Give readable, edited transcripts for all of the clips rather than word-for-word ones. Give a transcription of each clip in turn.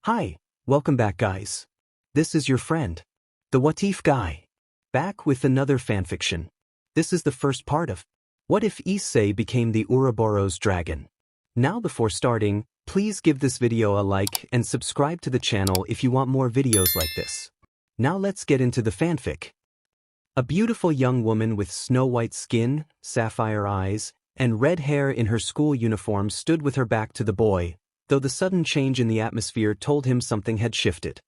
Hi, welcome back guys. This is your friend, the What If guy, back with another fanfiction. This is the first part of What If Issei became the Ouroboros dragon. Now before starting, please give this video a like and subscribe to the channel if you want more videos like this. Now let's get into the fanfic. A beautiful young woman with snow-white skin, sapphire eyes, and red hair in her school uniform stood with her back to the boy, though the sudden change in the atmosphere told him something had shifted.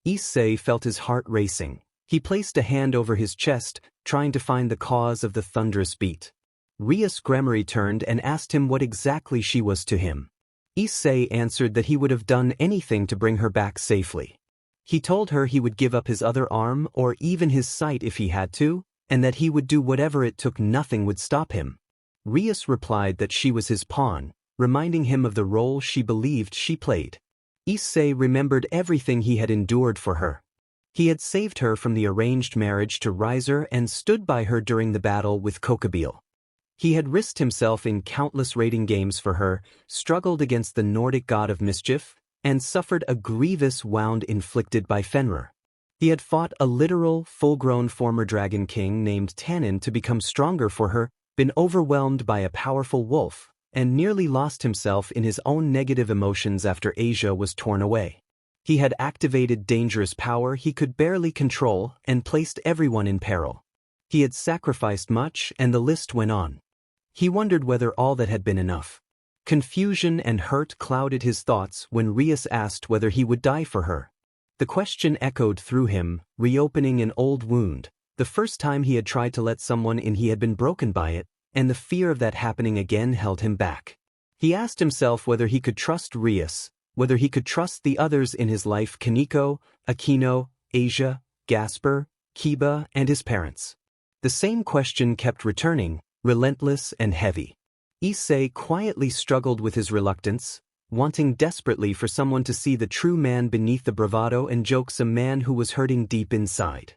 Issei felt his heart racing. He placed a hand over his chest, trying to find the cause of the thunderous beat. Rias turned and asked him what exactly she was to him. Issei answered that he would have done anything to bring her back safely. He told her he would give up his other arm or even his sight if he had to, and that he would do whatever it took. Nothing would stop him. Rias replied that she was his pawn, reminding him of the role she believed she played. Issei remembered everything he had endured for her. He had saved her from the arranged marriage to Riser and stood by her during the battle with Kokabil. He had risked himself in countless raiding games for her, struggled against the Nordic god of mischief, and suffered a grievous wound inflicted by Fenrir. He had fought a literal, full-grown former dragon king named Tanin to become stronger for her, been overwhelmed by a powerful wolf, and nearly lost himself in his own negative emotions after Asia was torn away. He had activated dangerous power he could barely control and placed everyone in peril. He had sacrificed much, and the list went on. He wondered whether all that had been enough. Confusion and hurt clouded his thoughts when Rias asked whether he would die for her. The question echoed through him, reopening an old wound. The first time he had tried to let someone in, he had been broken by it, and the fear of that happening again held him back. He asked himself whether he could trust Rias, whether he could trust the others in his life: Kaneko, Aquino, Asia, Gasper, Kiba, and his parents. The same question kept returning, relentless and heavy. Issei quietly struggled with his reluctance, wanting desperately for someone to see the true man beneath the bravado and jokes, a man who was hurting deep inside.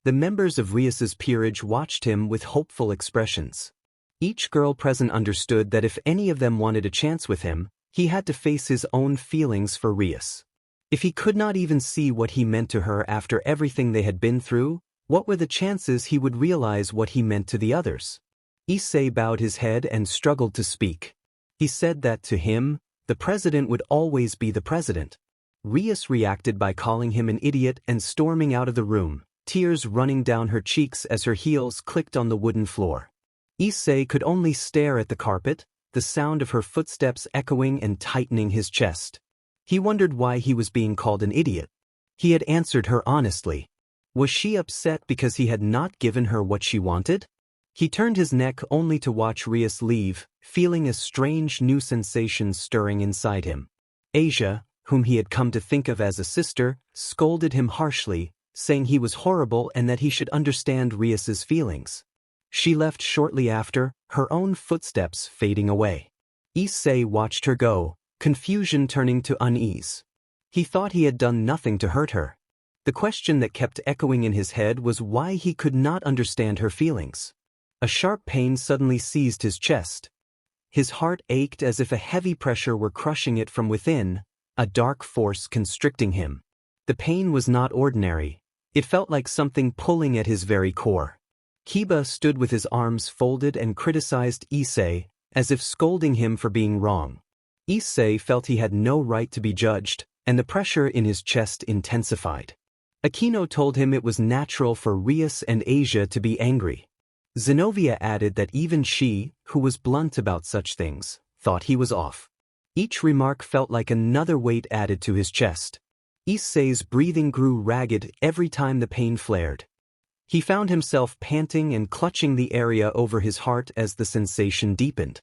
The members of Rias's peerage watched him with hopeful expressions. Each girl present understood that if any of them wanted a chance with him, he had to face his own feelings for Rias. If he could not even see what he meant to her after everything they had been through, what were the chances he would realize what he meant to the others? Issei bowed his head and struggled to speak. He said that to him, the president would always be the president. Rias reacted by calling him an idiot and storming out of the room, tears running down her cheeks as her heels clicked on the wooden floor. Issei could only stare at the carpet, the sound of her footsteps echoing and tightening his chest. He wondered why he was being called an idiot. He had answered her honestly. Was she upset because he had not given her what she wanted? He turned his neck only to watch Rias leave, feeling a strange new sensation stirring inside him. Asia, whom he had come to think of as a sister, scolded him harshly, saying he was horrible and that he should understand Rias's feelings. She left shortly after, her own footsteps fading away. Issei watched her go, confusion turning to unease. He thought he had done nothing to hurt her. The question that kept echoing in his head was why he could not understand her feelings. A sharp pain suddenly seized his chest. His heart ached as if a heavy pressure were crushing it from within, a dark force constricting him. The pain was not ordinary. It felt like something pulling at his very core. Kiba stood with his arms folded and criticized Issei, as if scolding him for being wrong. Issei felt he had no right to be judged, and the pressure in his chest intensified. Aquino told him it was natural for Rias and Asia to be angry. Zenobia added that even she, who was blunt about such things, thought he was off. Each remark felt like another weight added to his chest. Issei's breathing grew ragged every time the pain flared. He found himself panting and clutching the area over his heart as the sensation deepened.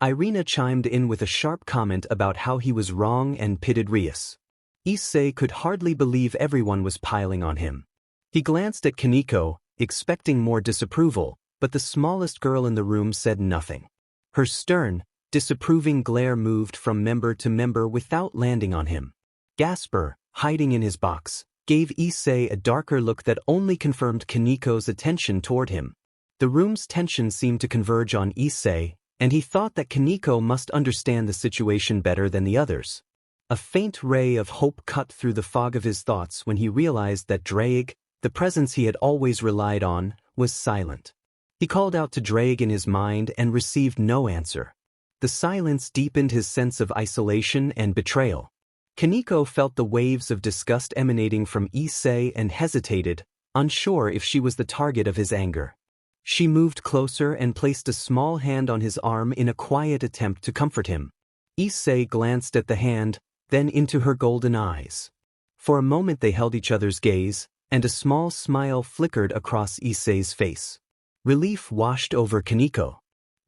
Irina chimed in with a sharp comment about how he was wrong and pitted Rias. Issei could hardly believe everyone was piling on him. He glanced at Kaneko, expecting more disapproval, but the smallest girl in the room said nothing. Her stern, disapproving glare moved from member to member without landing on him. Gasper, hiding in his box, gave Issei a darker look that only confirmed Kaneko's attention toward him. The room's tension seemed to converge on Issei, and he thought that Kaneko must understand the situation better than the others. A faint ray of hope cut through the fog of his thoughts when he realized that Draig, the presence he had always relied on, was silent. He called out to Draig in his mind and received no answer. The silence deepened his sense of isolation and betrayal. Kaneko felt the waves of disgust emanating from Issei and hesitated, unsure if she was the target of his anger. She moved closer and placed a small hand on his arm in a quiet attempt to comfort him. Issei glanced at the hand, then into her golden eyes. For a moment they held each other's gaze, and a small smile flickered across Issei's face. Relief washed over Kaneko.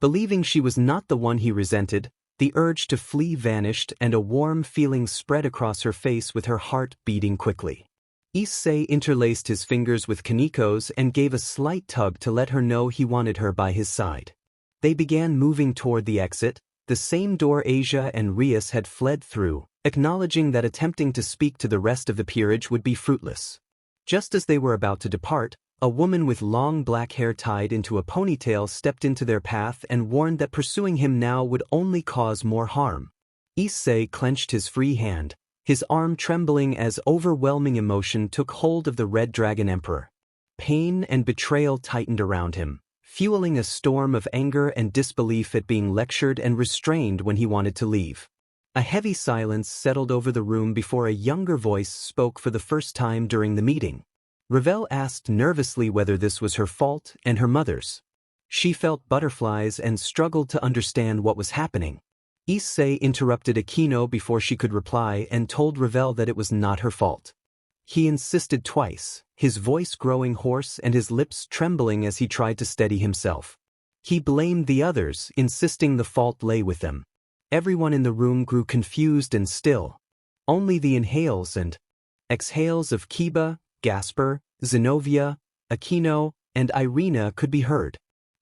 Believing she was not the one he resented, the urge to flee vanished and a warm feeling spread across her face with her heart beating quickly. Issei interlaced his fingers with Kaneko's and gave a slight tug to let her know he wanted her by his side. They began moving toward the exit, the same door Asia and Rias had fled through, acknowledging that attempting to speak to the rest of the peerage would be fruitless. Just as they were about to depart, a woman with long black hair tied into a ponytail stepped into their path and warned that pursuing him now would only cause more harm. Issei clenched his free hand, his arm trembling as overwhelming emotion took hold of the Red Dragon Emperor. Pain and betrayal tightened around him, fueling a storm of anger and disbelief at being lectured and restrained when he wanted to leave. A heavy silence settled over the room before a younger voice spoke for the first time during the meeting. Ravel asked nervously whether this was her fault and her mother's. She felt butterflies and struggled to understand what was happening. Issei interrupted Akino before she could reply and told Ravel that it was not her fault. He insisted twice, his voice growing hoarse and his lips trembling as he tried to steady himself. He blamed the others, insisting the fault lay with them. Everyone in the room grew confused and still. Only the inhales and exhales of Kiba, Gasper, Zenobia, Akino, and Irina could be heard.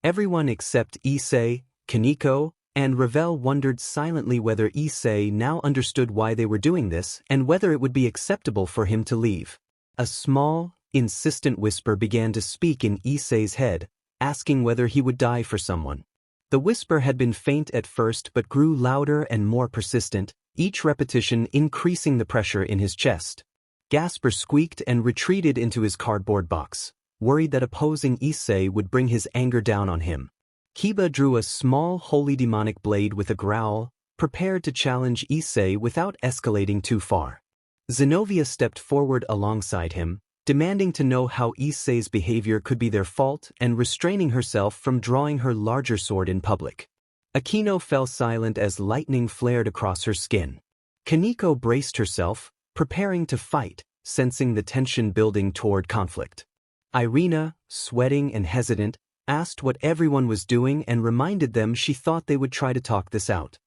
Everyone except Issei, Kaneko, and Ravel wondered silently whether Issei now understood why they were doing this and whether it would be acceptable for him to leave. A small, insistent whisper began to speak in Issei's head, asking whether he would die for someone. The whisper had been faint at first but grew louder and more persistent, each repetition increasing the pressure in his chest. Gasper squeaked and retreated into his cardboard box, worried that opposing Issei would bring his anger down on him. Kiba drew a small holy demonic blade with a growl, prepared to challenge Issei without escalating too far. Zenobia stepped forward alongside him, demanding to know how Issei's behavior could be their fault and restraining herself from drawing her larger sword in public. Akino fell silent as lightning flared across her skin. Kaneko braced herself, preparing to fight, sensing the tension building toward conflict. Irina, sweating and hesitant, asked what everyone was doing and reminded them she thought they would try to talk this out.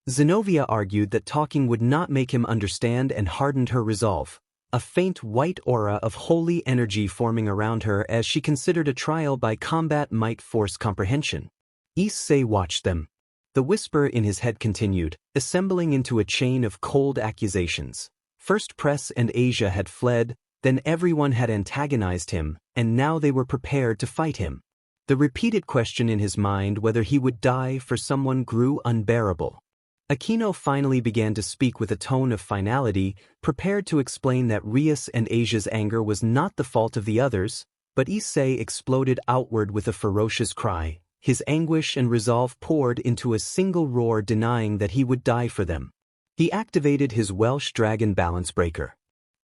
Zenobia argued that talking would not make him understand and hardened her resolve, a faint white aura of holy energy forming around her as she considered a trial by combat might force comprehension. Issei watched them. The whisper in his head continued, assembling into a chain of cold accusations. First Press and Asia had fled, then everyone had antagonized him, and now they were prepared to fight him. The repeated question in his mind whether he would die for someone grew unbearable. Akino finally began to speak with a tone of finality, prepared to explain that Rias and Asia's anger was not the fault of the others, but Issei exploded outward with a ferocious cry. His anguish and resolve poured into a single roar denying that he would die for them. He activated his Welsh Dragon balance breaker.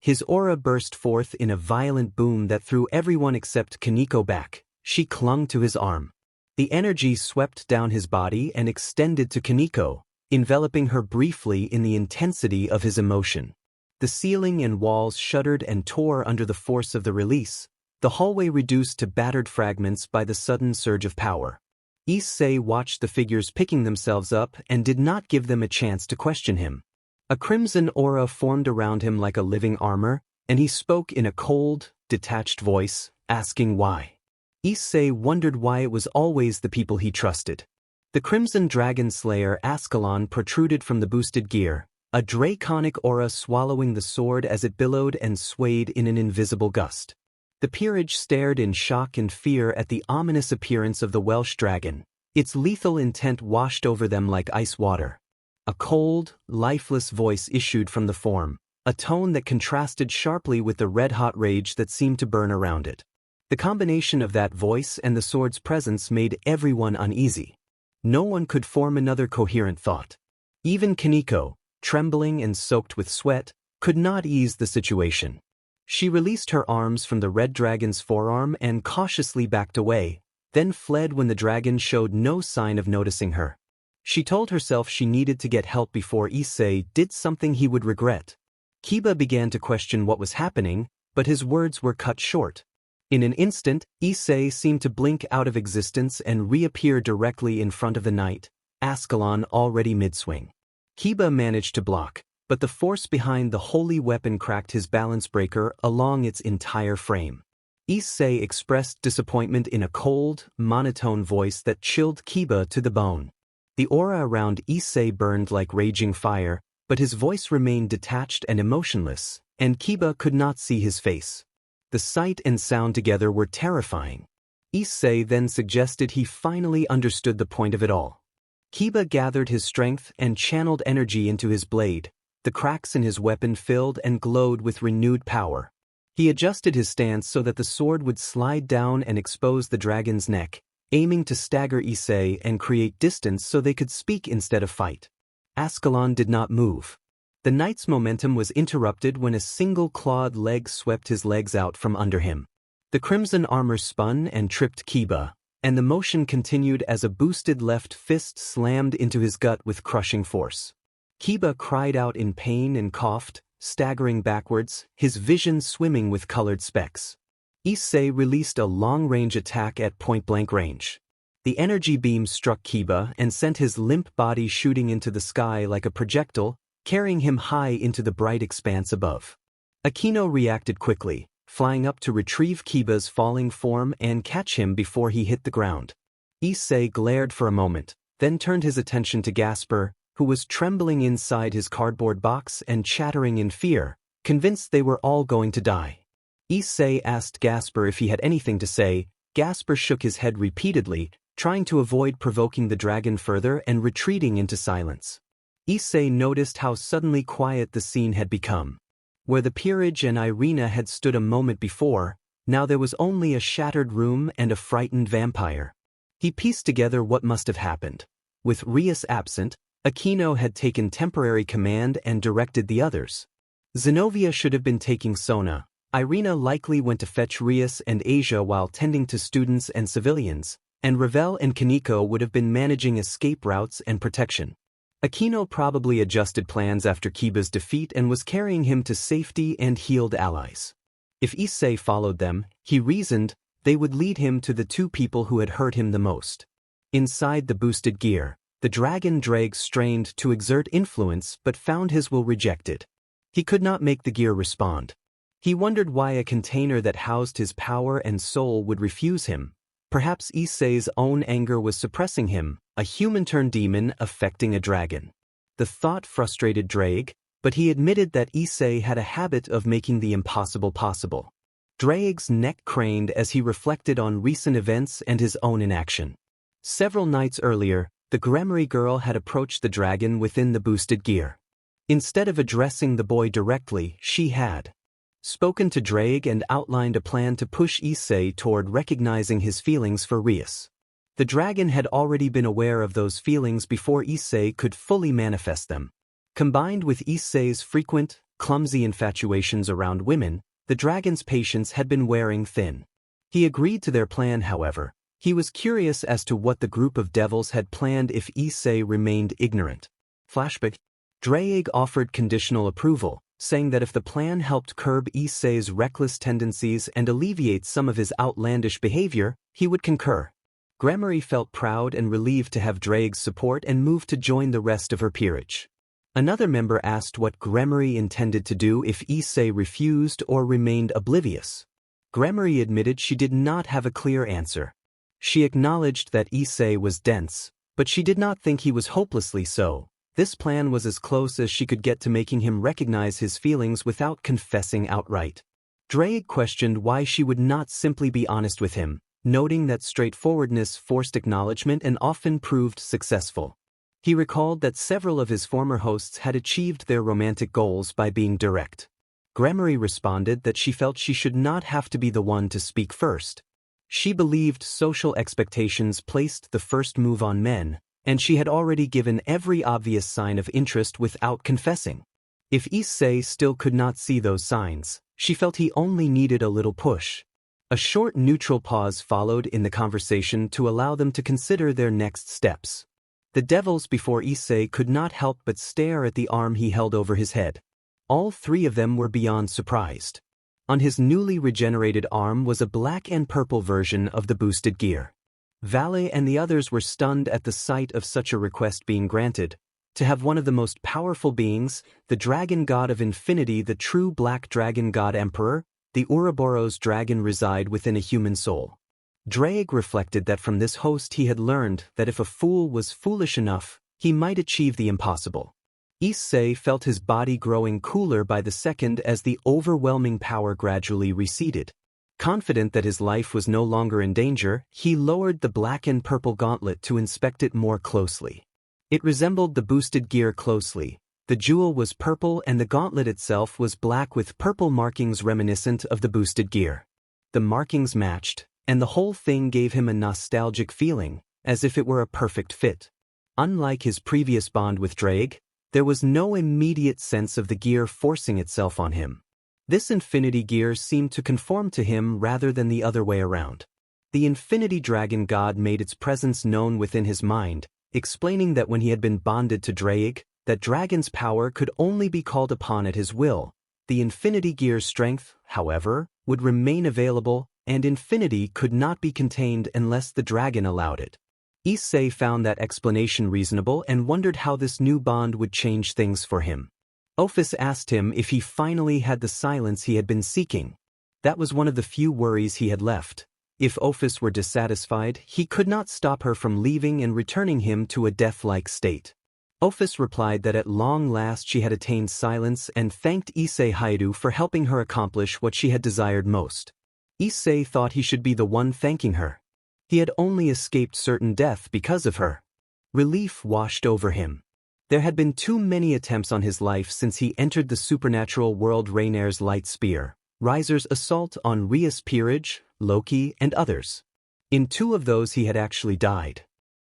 His aura burst forth in a violent boom that threw everyone except Kaneko back. She clung to his arm. The energy swept down his body and extended to Kaneko, enveloping her briefly in the intensity of his emotion. The ceiling and walls shuddered and tore under the force of the release, the hallway reduced to battered fragments by the sudden surge of power. Issei watched the figures picking themselves up and did not give them a chance to question him. A crimson aura formed around him like a living armor, and he spoke in a cold, detached voice, asking why. Issei wondered why it was always the people he trusted. The Crimson Dragon Slayer Ascalon protruded from the boosted gear, a draconic aura swallowing the sword as it billowed and swayed in an invisible gust. The peerage stared in shock and fear at the ominous appearance of the Welsh Dragon, its lethal intent washed over them like ice water. A cold, lifeless voice issued from the form, a tone that contrasted sharply with the red-hot rage that seemed to burn around it. The combination of that voice and the sword's presence made everyone uneasy. No one could form another coherent thought. Even Kaneko, trembling and soaked with sweat, could not ease the situation. She released her arms from the red dragon's forearm and cautiously backed away, then fled when the dragon showed no sign of noticing her. She told herself she needed to get help before Issei did something he would regret. Kiba began to question what was happening, but his words were cut short. In an instant, Issei seemed to blink out of existence and reappear directly in front of the knight, Ascalon already mid-swing. Kiba managed to block, but the force behind the holy weapon cracked his balance breaker along its entire frame. Issei expressed disappointment in a cold, monotone voice that chilled Kiba to the bone. The aura around Issei burned like raging fire, but his voice remained detached and emotionless, and Kiba could not see his face. The sight and sound together were terrifying. Issei then suggested he finally understood the point of it all. Kiba gathered his strength and channeled energy into his blade. The cracks in his weapon filled and glowed with renewed power. He adjusted his stance so that the sword would slide down and expose the dragon's neck, aiming to stagger Issei and create distance so they could speak instead of fight. Ascalon did not move. The knight's momentum was interrupted when a single clawed leg swept his legs out from under him. The crimson armor spun and tripped Kiba, and the motion continued as a boosted left fist slammed into his gut with crushing force. Kiba cried out in pain and coughed, staggering backwards, his vision swimming with colored specks. Issei released a long-range attack at point-blank range. The energy beam struck Kiba and sent his limp body shooting into the sky like a projectile, carrying him high into the bright expanse above. Akino reacted quickly, flying up to retrieve Kiba's falling form and catch him before he hit the ground. Issei glared for a moment, then turned his attention to Gasper, who was trembling inside his cardboard box and chattering in fear, convinced they were all going to die. Issei asked Gasper if he had anything to say. Gasper shook his head repeatedly, trying to avoid provoking the dragon further and retreating into silence. Issei noticed how suddenly quiet the scene had become. Where the peerage and Irina had stood a moment before, now there was only a shattered room and a frightened vampire. He pieced together what must have happened. With Rias absent, Akino had taken temporary command and directed the others. Zenobia should have been taking Sona. Irina likely went to fetch Rias and Asia while tending to students and civilians, and Ravel and Kaneko would have been managing escape routes and protection. Akino probably adjusted plans after Kiba's defeat and was carrying him to safety and healed allies. If Issei followed them, he reasoned, they would lead him to the two people who had hurt him the most. Inside the boosted gear, the dragon Drake strained to exert influence but found his will rejected. He could not make the gear respond. He wondered why a container that housed his power and soul would refuse him. Perhaps Issei's own anger was suppressing him, a human-turned-demon affecting a dragon. The thought frustrated Drake, but he admitted that Issei had a habit of making the impossible possible. Drake's neck craned as he reflected on recent events and his own inaction. Several nights earlier, the Grammary girl had approached the dragon within the boosted gear. Instead of addressing the boy directly, she had spoken to Drake and outlined a plan to push Issei toward recognizing his feelings for Rias. The dragon had already been aware of those feelings before Issei could fully manifest them. Combined with Issei's frequent, clumsy infatuations around women, the dragon's patience had been wearing thin. He agreed to their plan, however. He was curious as to what the group of devils had planned if Issei remained ignorant. Flashback. Drake offered conditional approval, saying that if the plan helped curb Issei's reckless tendencies and alleviate some of his outlandish behavior, he would concur. Grammary felt proud and relieved to have Drake's support and moved to join the rest of her peerage. Another member asked what Grammary intended to do if Issei refused or remained oblivious. Grammary admitted she did not have a clear answer. She acknowledged that Issei was dense, but she did not think he was hopelessly so. This plan was as close as she could get to making him recognize his feelings without confessing outright. Drake questioned why she would not simply be honest with him, noting that straightforwardness forced acknowledgement and often proved successful. He recalled that several of his former hosts had achieved their romantic goals by being direct. Gremory responded that she felt she should not have to be the one to speak first. She believed social expectations placed the first move on men, and she had already given every obvious sign of interest without confessing. If Issei still could not see those signs, she felt he only needed a little push. A short neutral pause followed in the conversation to allow them to consider their next steps. The devils before Issei could not help but stare at the arm he held over his head. All three of them were beyond surprised. On his newly regenerated arm was a black and purple version of the boosted gear. Vali and the others were stunned at the sight of such a request being granted. To have one of the most powerful beings, the dragon god of infinity, the true black dragon god emperor, the Ouroboros dragon, reside within a human soul. Drake reflected that from this host he had learned that if a fool was foolish enough, he might achieve the impossible. Issei felt his body growing cooler by the second as the overwhelming power gradually receded. Confident that his life was no longer in danger, he lowered the black and purple gauntlet to inspect it more closely. It resembled the boosted gear closely. The jewel was purple and the gauntlet itself was black with purple markings reminiscent of the boosted gear. The markings matched, and the whole thing gave him a nostalgic feeling, as if it were a perfect fit. Unlike his previous bond with Drake, there was no immediate sense of the gear forcing itself on him. This infinity gear seemed to conform to him rather than the other way around. The infinity dragon god made its presence known within his mind, explaining that when he had been bonded to Drake, that dragon's power could only be called upon at his will. The infinity gear's strength, however, would remain available, and infinity could not be contained unless the dragon allowed it. Issei found that explanation reasonable and wondered how this new bond would change things for him. Ophis asked him if he finally had the silence he had been seeking. That was one of the few worries he had left. If Ophis were dissatisfied, he could not stop her from leaving and returning him to a death-like state. Ophis replied that at long last she had attained silence and thanked Issei Haidu for helping her accomplish what she had desired most. Issei thought he should be the one thanking her. He had only escaped certain death because of her. Relief washed over him. There had been too many attempts on his life since he entered the supernatural world. Rainer's light spear, Riser's assault on Rias, peerage, Loki, and others. In 2 of those he had actually died.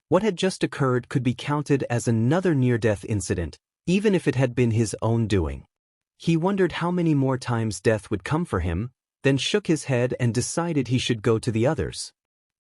What had just occurred could be counted as another near-death incident, even if it had been his own doing. He wondered how many more times death would come for him, then shook his head and decided he should go to the others.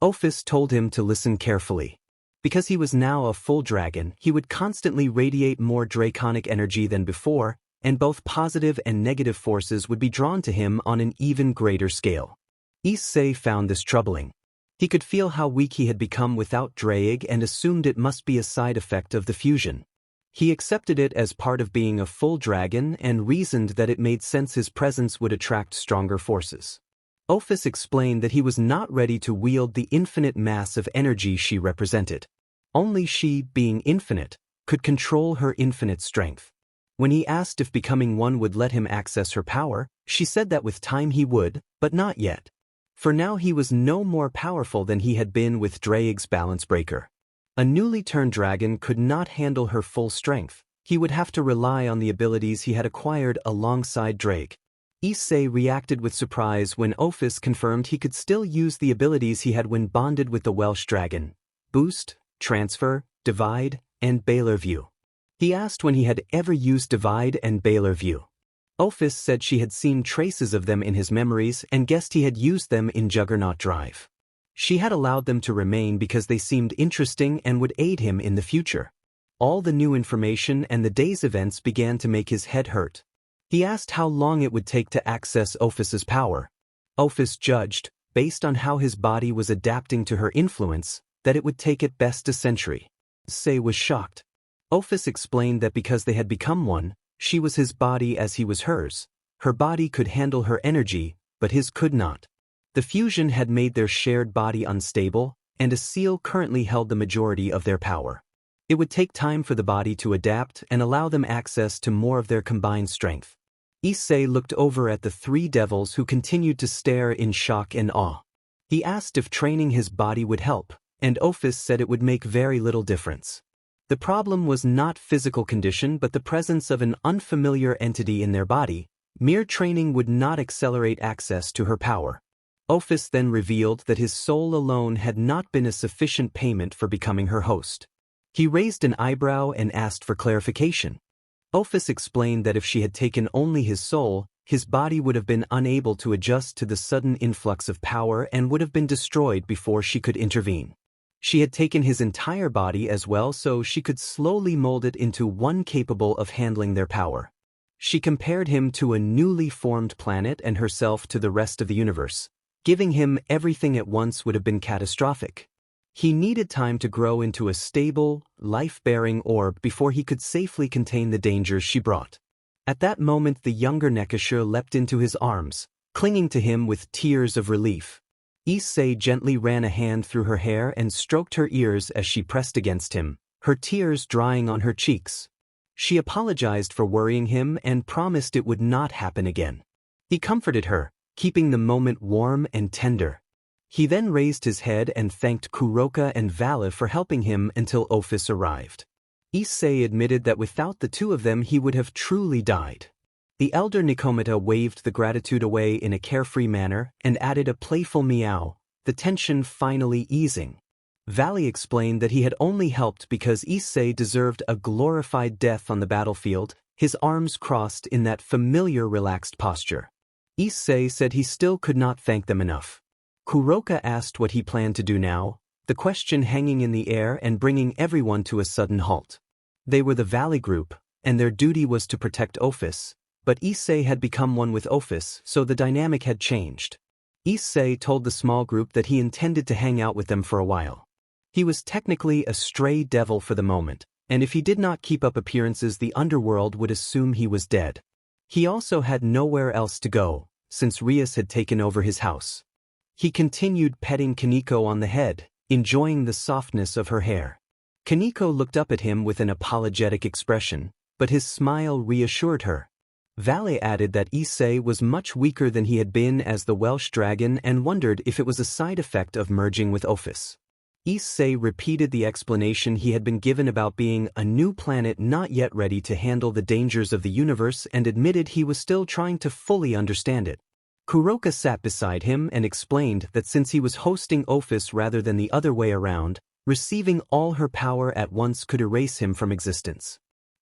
Ophis told him to listen carefully. Because he was now a full dragon, he would constantly radiate more draconic energy than before, and both positive and negative forces would be drawn to him on an even greater scale. Issei found this troubling. He could feel how weak he had become without Drake and assumed it must be a side effect of the fusion. He accepted it as part of being a full dragon and reasoned that it made sense his presence would attract stronger forces. Ophis explained that he was not ready to wield the infinite mass of energy she represented. Only she, being infinite, could control her infinite strength. When he asked if becoming one would let him access her power, she said that with time he would, but not yet. For now he was no more powerful than he had been with Drake's balance breaker. A newly turned dragon could not handle her full strength. He would have to rely on the abilities he had acquired alongside Drake. Issei reacted with surprise when Ophis confirmed he could still use the abilities he had when bonded with the Welsh Dragon: Boost, Transfer, Divide, and Baler View. He asked when he had ever used Divide and Baler View. Ophis said she had seen traces of them in his memories and guessed he had used them in Juggernaut Drive. She had allowed them to remain because they seemed interesting and would aid him in the future. All the new information and the day's events began to make his head hurt. He asked how long it would take to access Ophis's power. Ophis judged, based on how his body was adapting to her influence, that it would take at best a century. Issei was shocked. Ophis explained that because they had become one, she was his body as he was hers. Her body could handle her energy, but his could not. The fusion had made their shared body unstable, and a seal currently held the majority of their power. It would take time for the body to adapt and allow them access to more of their combined strength. Issei looked over at the 3 devils who continued to stare in shock and awe. He asked if training his body would help, and Ophis said it would make very little difference. The problem was not physical condition but the presence of an unfamiliar entity in their body. Mere training would not accelerate access to her power. Ophis then revealed that his soul alone had not been a sufficient payment for becoming her host. He raised an eyebrow and asked for clarification. Ophis explained that if she had taken only his soul, his body would have been unable to adjust to the sudden influx of power and would have been destroyed before she could intervene. She had taken his entire body as well so she could slowly mold it into one capable of handling their power. She compared him to a newly formed planet and herself to the rest of the universe. Giving him everything at once would have been catastrophic. He needed time to grow into a stable, life-bearing orb before he could safely contain the dangers she brought. At that moment the younger Nekashir leapt into his arms, clinging to him with tears of relief. Issei gently ran a hand through her hair and stroked her ears as she pressed against him, her tears drying on her cheeks. She apologized for worrying him and promised it would not happen again. He comforted her, keeping the moment warm and tender. He then raised his head and thanked Kuroka and Vali for helping him until Ophis arrived. Issei admitted that without the two of them he would have truly died. The elder Nikomata waved the gratitude away in a carefree manner and added a playful meow, the tension finally easing. Vali explained that he had only helped because Issei deserved a glorified death on the battlefield, his arms crossed in that familiar relaxed posture. Issei said he still could not thank them enough. Kuroka asked what he planned to do now, the question hanging in the air and bringing everyone to a sudden halt. They were the Vali group, and their duty was to protect Ophis, but Issei had become one with Ophis, so the dynamic had changed. Issei told the small group that he intended to hang out with them for a while. He was technically a stray devil for the moment, and if he did not keep up appearances the underworld would assume he was dead. He also had nowhere else to go, since Rias had taken over his house. He continued petting Kaneko on the head, enjoying the softness of her hair. Kaneko looked up at him with an apologetic expression, but his smile reassured her. Vali added that Issei was much weaker than he had been as the Welsh Dragon and wondered if it was a side effect of merging with Ophis. Issei repeated the explanation he had been given about being a new planet not yet ready to handle the dangers of the universe and admitted he was still trying to fully understand it. Kuroka sat beside him and explained that since he was hosting Ophis rather than the other way around, receiving all her power at once could erase him from existence.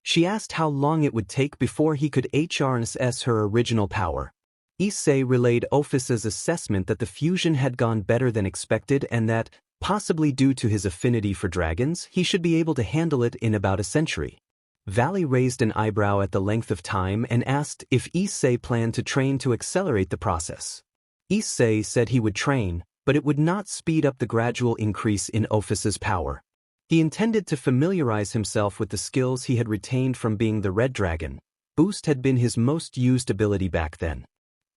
She asked how long it would take before he could harness her original power. Issei relayed Ophis's assessment that the fusion had gone better than expected and that, possibly due to his affinity for dragons, he should be able to handle it in about a century. Vali raised an eyebrow at the length of time and asked if Issei planned to train to accelerate the process. Issei said he would train, but it would not speed up the gradual increase in Ophis's power. He intended to familiarize himself with the skills he had retained from being the Red Dragon. Boost had been his most used ability back then.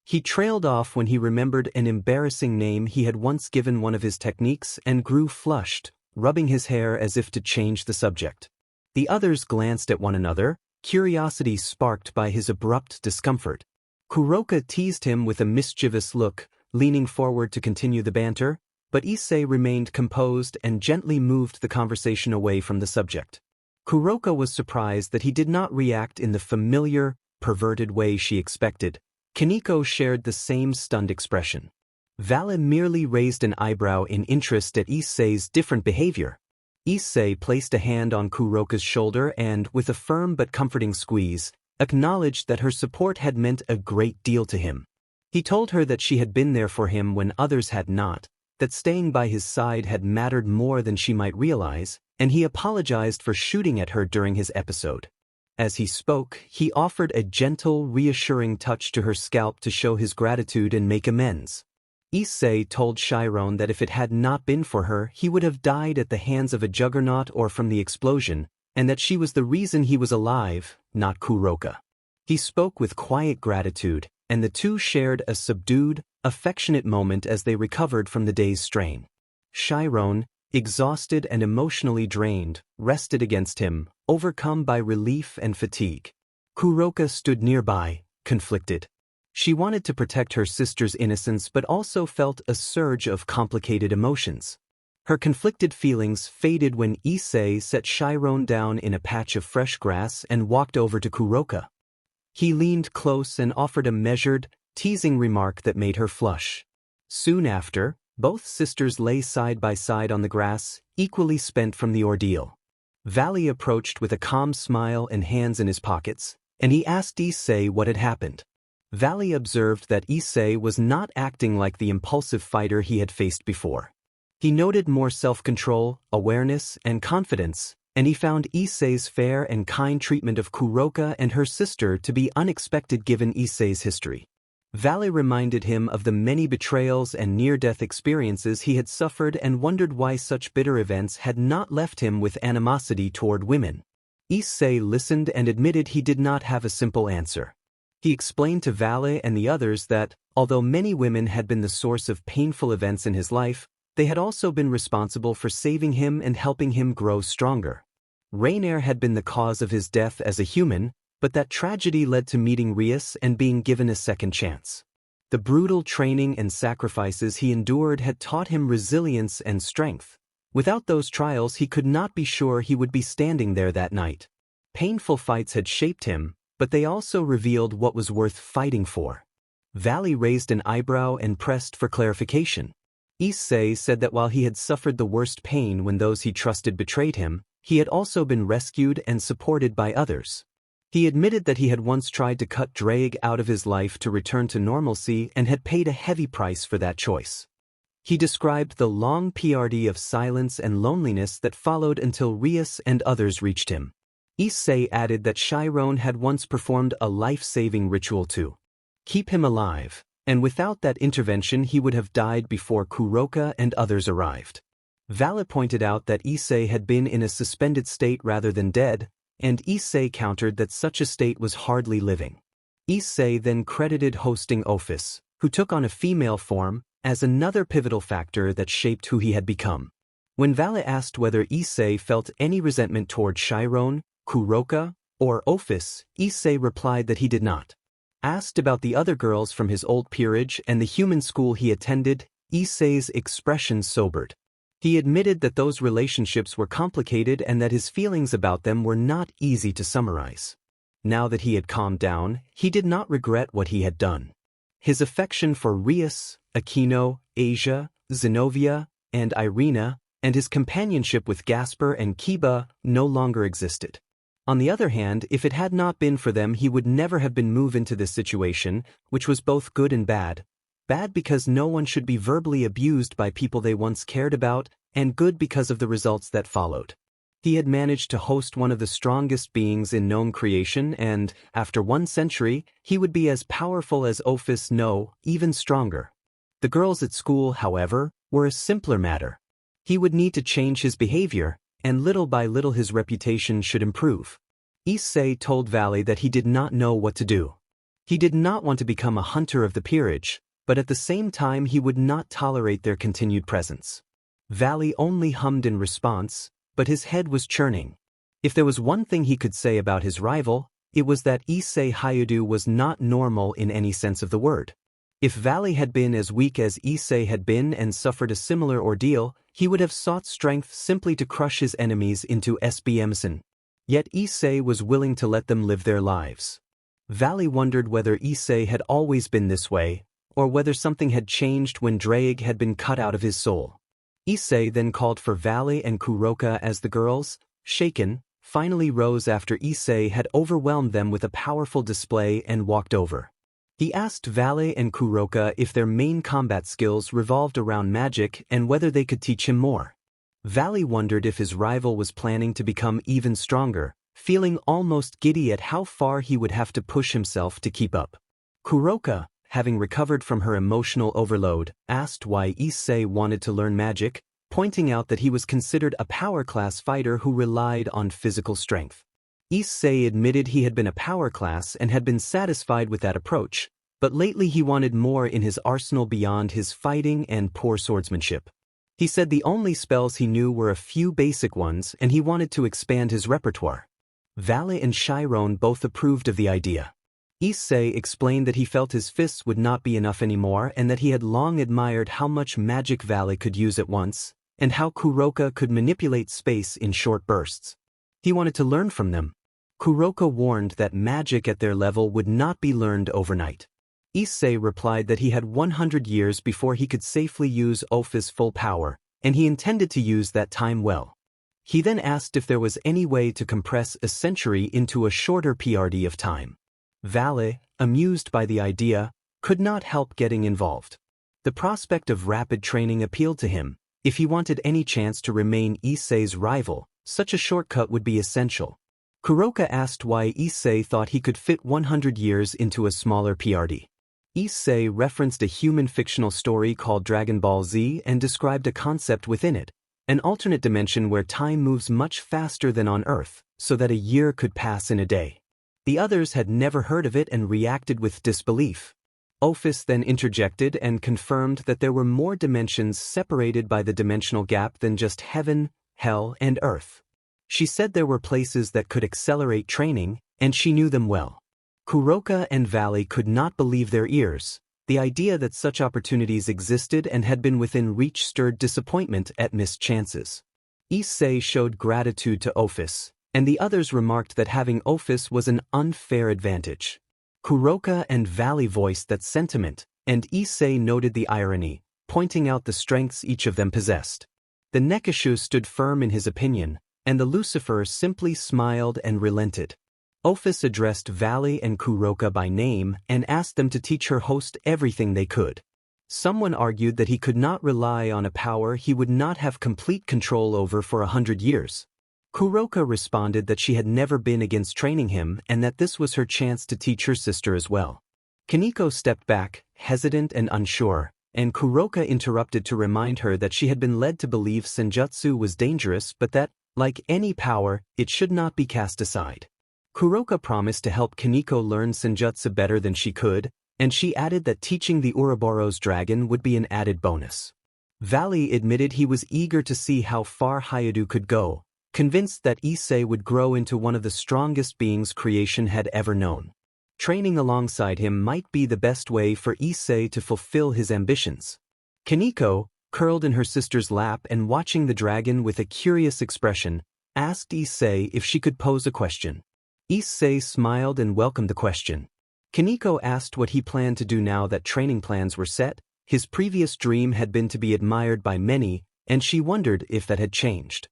He trailed off when he remembered an embarrassing name he had once given one of his techniques and grew flushed, rubbing his hair as if to change the subject. The others glanced at one another, curiosity sparked by his abrupt discomfort. Kuroka teased him with a mischievous look, leaning forward to continue the banter, but Issei remained composed and gently moved the conversation away from the subject. Kuroka was surprised that he did not react in the familiar, perverted way she expected. Kaneko shared the same stunned expression. Vali merely raised an eyebrow in interest at Issei's different behavior. Issei placed a hand on Kuroka's shoulder and, with a firm but comforting squeeze, acknowledged that her support had meant a great deal to him. He told her that she had been there for him when others had not, that staying by his side had mattered more than she might realize, and he apologized for shooting at her during his episode. As he spoke, he offered a gentle, reassuring touch to her scalp to show his gratitude and make amends. Issei told Chiron that if it had not been for her, he would have died at the hands of a juggernaut or from the explosion, and that she was the reason he was alive, not Kuroka. He spoke with quiet gratitude, and the two shared a subdued, affectionate moment as they recovered from the day's strain. Chiron, exhausted and emotionally drained, rested against him, overcome by relief and fatigue. Kuroka stood nearby, conflicted. She wanted to protect her sister's innocence but also felt a surge of complicated emotions. Her conflicted feelings faded when Issei set Chiron down in a patch of fresh grass and walked over to Kuroka. He leaned close and offered a measured, teasing remark that made her flush. Soon after, both sisters lay side by side on the grass, equally spent from the ordeal. Vali approached with a calm smile and hands in his pockets, and he asked Issei what had happened. Vali observed that Issei was not acting like the impulsive fighter he had faced before. He noted more self-control, awareness, and confidence, and he found Issei's fair and kind treatment of Kuroka and her sister to be unexpected given Issei's history. Vali reminded him of the many betrayals and near-death experiences he had suffered and wondered why such bitter events had not left him with animosity toward women. Issei listened and admitted he did not have a simple answer. He explained to Vali and the others that, although many women had been the source of painful events in his life, they had also been responsible for saving him and helping him grow stronger. Rainier had been the cause of his death as a human, but that tragedy led to meeting Rias and being given a second chance. The brutal training and sacrifices he endured had taught him resilience and strength. Without those trials, he could not be sure he would be standing there that night. Painful fights had shaped him, but they also revealed what was worth fighting for. Vali raised an eyebrow and pressed for clarification. Issei said that while he had suffered the worst pain when those he trusted betrayed him, he had also been rescued and supported by others. He admitted that he had once tried to cut Drake out of his life to return to normalcy and had paid a heavy price for that choice. He described the long period of silence and loneliness that followed until Rias and others reached him. Issei added that Chiron had once performed a life-saving ritual to keep him alive, and without that intervention he would have died before Kuroka and others arrived. Vali pointed out that Issei had been in a suspended state rather than dead, and Issei countered that such a state was hardly living. Issei then credited hosting Ophis, who took on a female form, as another pivotal factor that shaped who he had become. When Vali asked whether Issei felt any resentment toward Chiron, Kuroka, or Ophis, Issei replied that he did not. Asked about the other girls from his old peerage and the human school he attended, Issei's expression sobered. He admitted that those relationships were complicated and that his feelings about them were not easy to summarize. Now that he had calmed down, he did not regret what he had done. His affection for Rias, Aquino, Asia, Zenobia, and Irina, and his companionship with Gasper and Kiba no longer existed. On the other hand, if it had not been for them, he would never have been moved into this situation, which was both good and bad. Bad because no one should be verbally abused by people they once cared about, and good because of the results that followed. He had managed to host one of the strongest beings in known creation and, after 1 century, he would be as powerful as Ophis, no, even stronger. The girls at school, however, were a simpler matter. He would need to change his behavior, and little by little his reputation should improve. Issei told Vali that he did not know what to do. He did not want to become a hunter of the peerage, but at the same time he would not tolerate their continued presence. Vali only hummed in response, but his head was churning. If there was one thing he could say about his rival, it was that Issei Hayudu was not normal in any sense of the word. If Vali had been as weak as Issei had been and suffered a similar ordeal, he would have sought strength simply to crush his enemies into SBMson. Yet Issei was willing to let them live their lives. Vali wondered whether Issei had always been this way, or whether something had changed when Drake had been cut out of his soul. Issei then called for Vali and Kuroka as the girls, shaken, finally rose after Issei had overwhelmed them with a powerful display and walked over. He asked Vali and Kuroka if their main combat skills revolved around magic and whether they could teach him more. Vali wondered if his rival was planning to become even stronger, feeling almost giddy at how far he would have to push himself to keep up. Kuroka, having recovered from her emotional overload, asked why Issei wanted to learn magic, pointing out that he was considered a power-class fighter who relied on physical strength. Issei admitted he had been a power class and had been satisfied with that approach, but lately he wanted more in his arsenal beyond his fighting and poor swordsmanship. He said the only spells he knew were a few basic ones and he wanted to expand his repertoire. Vali and Chiron both approved of the idea. Issei explained that he felt his fists would not be enough anymore and that he had long admired how much magic Vali could use at once, and how Kuroka could manipulate space in short bursts. He wanted to learn from them. Kuroka warned that magic at their level would not be learned overnight. Issei replied that he had 100 years before he could safely use Ophi's full power, and he intended to use that time well. He then asked if there was any way to compress a century into a shorter period of time. Vali, amused by the idea, could not help getting involved. The prospect of rapid training appealed to him. If he wanted any chance to remain Issei's rival, such a shortcut would be essential. Kuroka asked why Issei thought he could fit 100 years into a smaller period. Issei referenced a human fictional story called Dragon Ball Z and described a concept within it, an alternate dimension where time moves much faster than on Earth, so that a year could pass in a day. The others had never heard of it and reacted with disbelief. Ophis then interjected and confirmed that there were more dimensions separated by the dimensional gap than just heaven, hell, and earth. She said there were places that could accelerate training, and she knew them well. Kuroka and Vali could not believe their ears. The idea that such opportunities existed and had been within reach stirred disappointment at missed chances. Issei showed gratitude to Ophis, and the others remarked that having Ophis was an unfair advantage. Kuroka and Vali voiced that sentiment, and Issei noted the irony, pointing out the strengths each of them possessed. The Nekashu stood firm in his opinion, and the Lucifer simply smiled and relented. Ophis addressed Vali and Kuroka by name and asked them to teach her host everything they could. Someone argued that he could not rely on a power he would not have complete control over for 100 years. Kuroka responded that she had never been against training him and that this was her chance to teach her sister as well. Kaneko stepped back, hesitant and unsure, and Kuroka interrupted to remind her that she had been led to believe senjutsu was dangerous but that, like any power, it should not be cast aside. Kuroka promised to help Kaneko learn senjutsu better than she could, and she added that teaching the Ouroboros dragon would be an added bonus. Vali admitted he was eager to see how far Hayadu could go, convinced that Issei would grow into one of the strongest beings creation had ever known. Training alongside him might be the best way for Issei to fulfill his ambitions. Kaneko, curled in her sister's lap and watching the dragon with a curious expression, asked Issei if she could pose a question. Issei smiled and welcomed the question. Kaneko asked what he planned to do now that training plans were set. His previous dream had been to be admired by many, and she wondered if that had changed.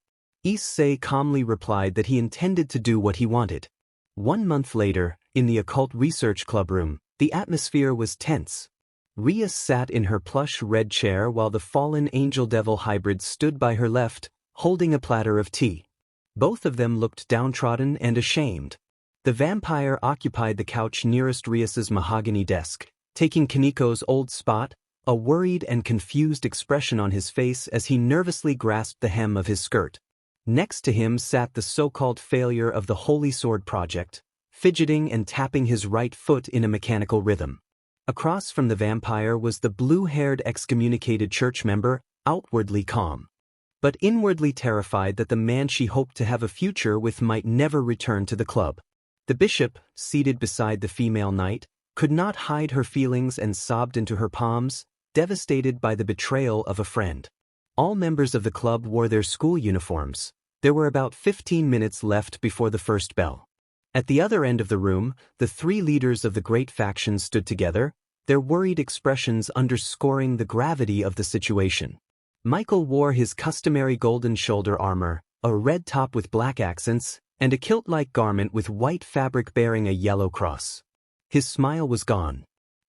Issei calmly replied that he intended to do what he wanted. 1 month later, in the occult research club room, the atmosphere was tense. Rias sat in her plush red chair while the fallen angel-devil hybrid stood by her left, holding a platter of tea. Both of them looked downtrodden and ashamed. The vampire occupied the couch nearest Rias's mahogany desk, taking Kaneko's old spot, a worried and confused expression on his face as he nervously grasped the hem of his skirt. Next to him sat the so-called failure of the Holy Sword Project, fidgeting and tapping his right foot in a mechanical rhythm. Across from the vampire was the blue-haired excommunicated church member, outwardly calm, but inwardly terrified that the man she hoped to have a future with might never return to the club. The bishop, seated beside the female knight, could not hide her feelings and sobbed into her palms, devastated by the betrayal of a friend. All members of the club wore their school uniforms. There were about 15 minutes left before the first bell. At the other end of the room, the 3 leaders of the great faction stood together, their worried expressions underscoring the gravity of the situation. Michael wore his customary golden shoulder armor, a red top with black accents, and a kilt-like garment with white fabric bearing a yellow cross. His smile was gone.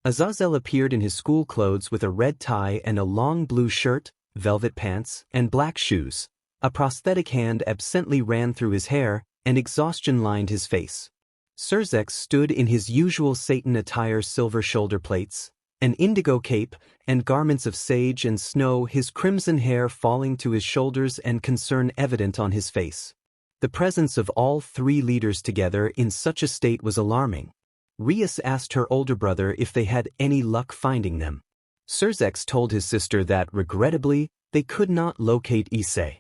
Azazel appeared in his school clothes with a red tie and a long blue shirt, velvet pants, and black shoes. A prosthetic hand absently ran through his hair, and exhaustion lined his face. Surzex stood in his usual Satan attire, silver shoulder plates, an indigo cape, and garments of sage and snow, his crimson hair falling to his shoulders and concern evident on his face. The presence of all 3 leaders together in such a state was alarming. Rias asked her older brother if they had any luck finding them. Surzex told his sister that, regrettably, they could not locate Issei.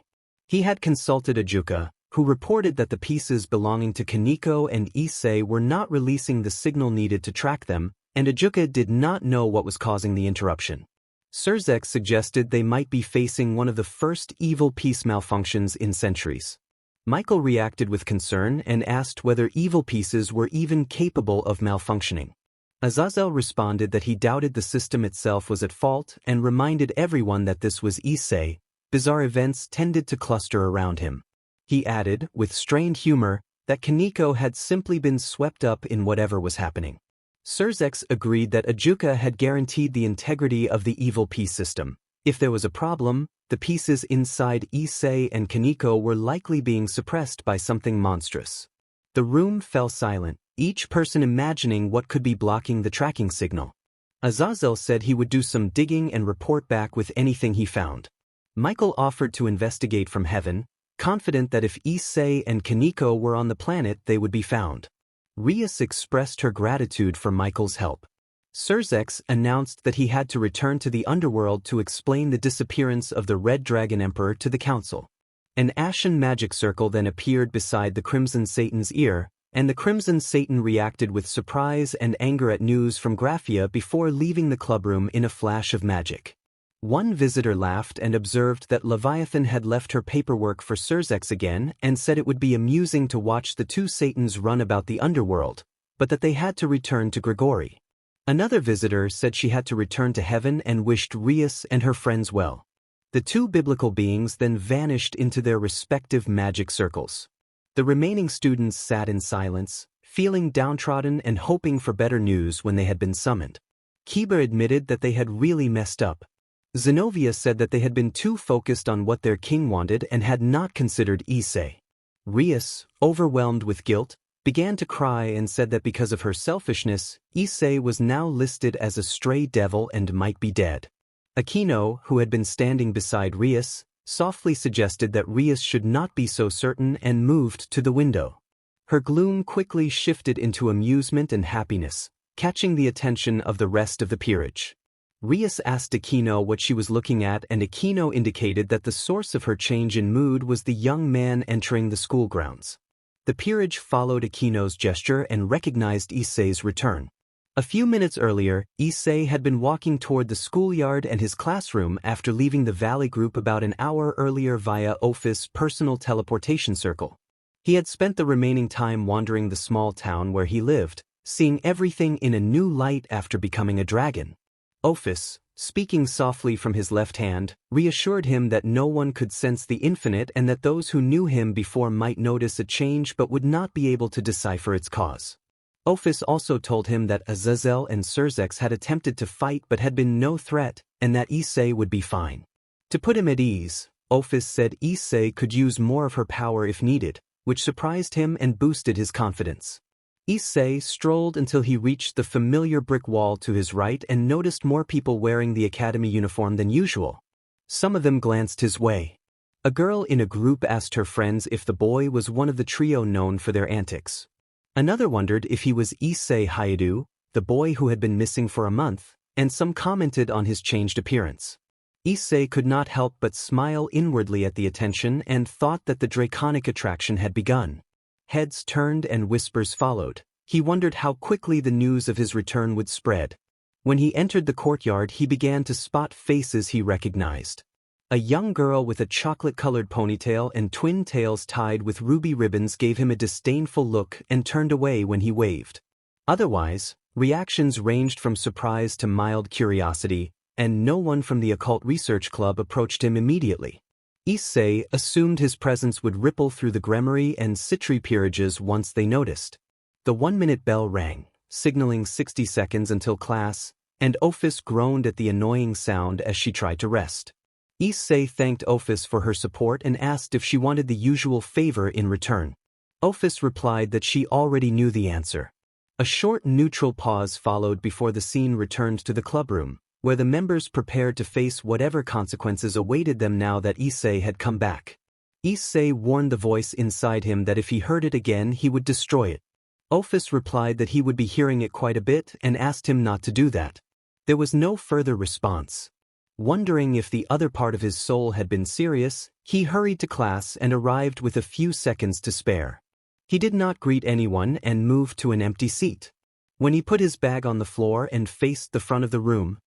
He had consulted Ajuka, who reported that the pieces belonging to Kaneko and Issei were not releasing the signal needed to track them, and Ajuka did not know what was causing the interruption. Surzek suggested they might be facing one of the first evil piece malfunctions in centuries. Michael reacted with concern and asked whether evil pieces were even capable of malfunctioning. Azazel responded that he doubted the system itself was at fault and reminded everyone that this was Issei. Bizarre events tended to cluster around him. He added, with strained humor, that Kaneko had simply been swept up in whatever was happening. Surzek agreed that Ajuka had guaranteed the integrity of the evil piece system. If there was a problem, the pieces inside Issei and Kaneko were likely being suppressed by something monstrous. The room fell silent, each person imagining what could be blocking the tracking signal. Azazel said he would do some digging and report back with anything he found. Michael offered to investigate from heaven, confident that if Issei and Kaneko were on the planet they would be found. Rias expressed her gratitude for Michael's help. Surzek announced that he had to return to the underworld to explain the disappearance of the Red Dragon Emperor to the council. An ashen magic circle then appeared beside the Crimson Satan's ear, and the Crimson Satan reacted with surprise and anger at news from Graphia before leaving the clubroom in a flash of magic. One visitor laughed and observed that Leviathan had left her paperwork for Surzek again and said it would be amusing to watch the two Satans run about the underworld, but that they had to return to Grigori. Another visitor said she had to return to heaven and wished Rias and her friends well. The two biblical beings then vanished into their respective magic circles. The remaining students sat in silence, feeling downtrodden and hoping for better news when they had been summoned. Kiba admitted that they had really messed up. Zenobia said that they had been too focused on what their king wanted and had not considered Issei. Rias, overwhelmed with guilt, began to cry and said that because of her selfishness, Issei was now listed as a stray devil and might be dead. Aquino, who had been standing beside Rias, softly suggested that Rias should not be so certain and moved to the window. Her gloom quickly shifted into amusement and happiness, catching the attention of the rest of the peerage. Rias asked Aquino what she was looking at, and Aquino indicated that the source of her change in mood was the young man entering the school grounds. The peerage followed Aquino's gesture and recognized Issei's return. A few minutes earlier, Issei had been walking toward the schoolyard and his classroom after leaving the Vali group about an hour earlier via Ophis' personal teleportation circle. He had spent the remaining time wandering the small town where he lived, seeing everything in a new light after becoming a dragon. Ophis, speaking softly from his left hand, reassured him that no one could sense the infinite and that those who knew him before might notice a change but would not be able to decipher its cause. Ophis also told him that Azazel and Surzek had attempted to fight but had been no threat, and that Issei would be fine. To put him at ease, Ophis said Issei could use more of her power if needed, which surprised him and boosted his confidence. Issei strolled until he reached the familiar brick wall to his right and noticed more people wearing the academy uniform than usual. Some of them glanced his way. A girl in a group asked her friends if the boy was one of the trio known for their antics. Another wondered if he was Issei Hayadu, the boy who had been missing for a month, and some commented on his changed appearance. Issei could not help but smile inwardly at the attention and thought that the draconic attraction had begun. Heads turned and whispers followed. He wondered how quickly the news of his return would spread. When he entered the courtyard, he began to spot faces he recognized. A young girl with a chocolate-colored ponytail and twin tails tied with ruby ribbons gave him a disdainful look and turned away when he waved. Otherwise, reactions ranged from surprise to mild curiosity, and no one from the Occult Research Club approached him immediately. Issei assumed his presence would ripple through the Gremory and Citri peerages once they noticed. The 1-minute bell rang, signaling 60 seconds until class, and Ophis groaned at the annoying sound as she tried to rest. Issei thanked Ophis for her support and asked if she wanted the usual favor in return. Ophis replied that she already knew the answer. A short neutral pause followed before the scene returned to the clubroom, where the members prepared to face whatever consequences awaited them now that Issei had come back. Issei warned the voice inside him that if he heard it again he would destroy it. Ophis replied that he would be hearing it quite a bit and asked him not to do that. There was no further response. Wondering if the other part of his soul had been serious, he hurried to class and arrived with a few seconds to spare. He did not greet anyone and moved to an empty seat. When he put his bag on the floor and faced the front of the room,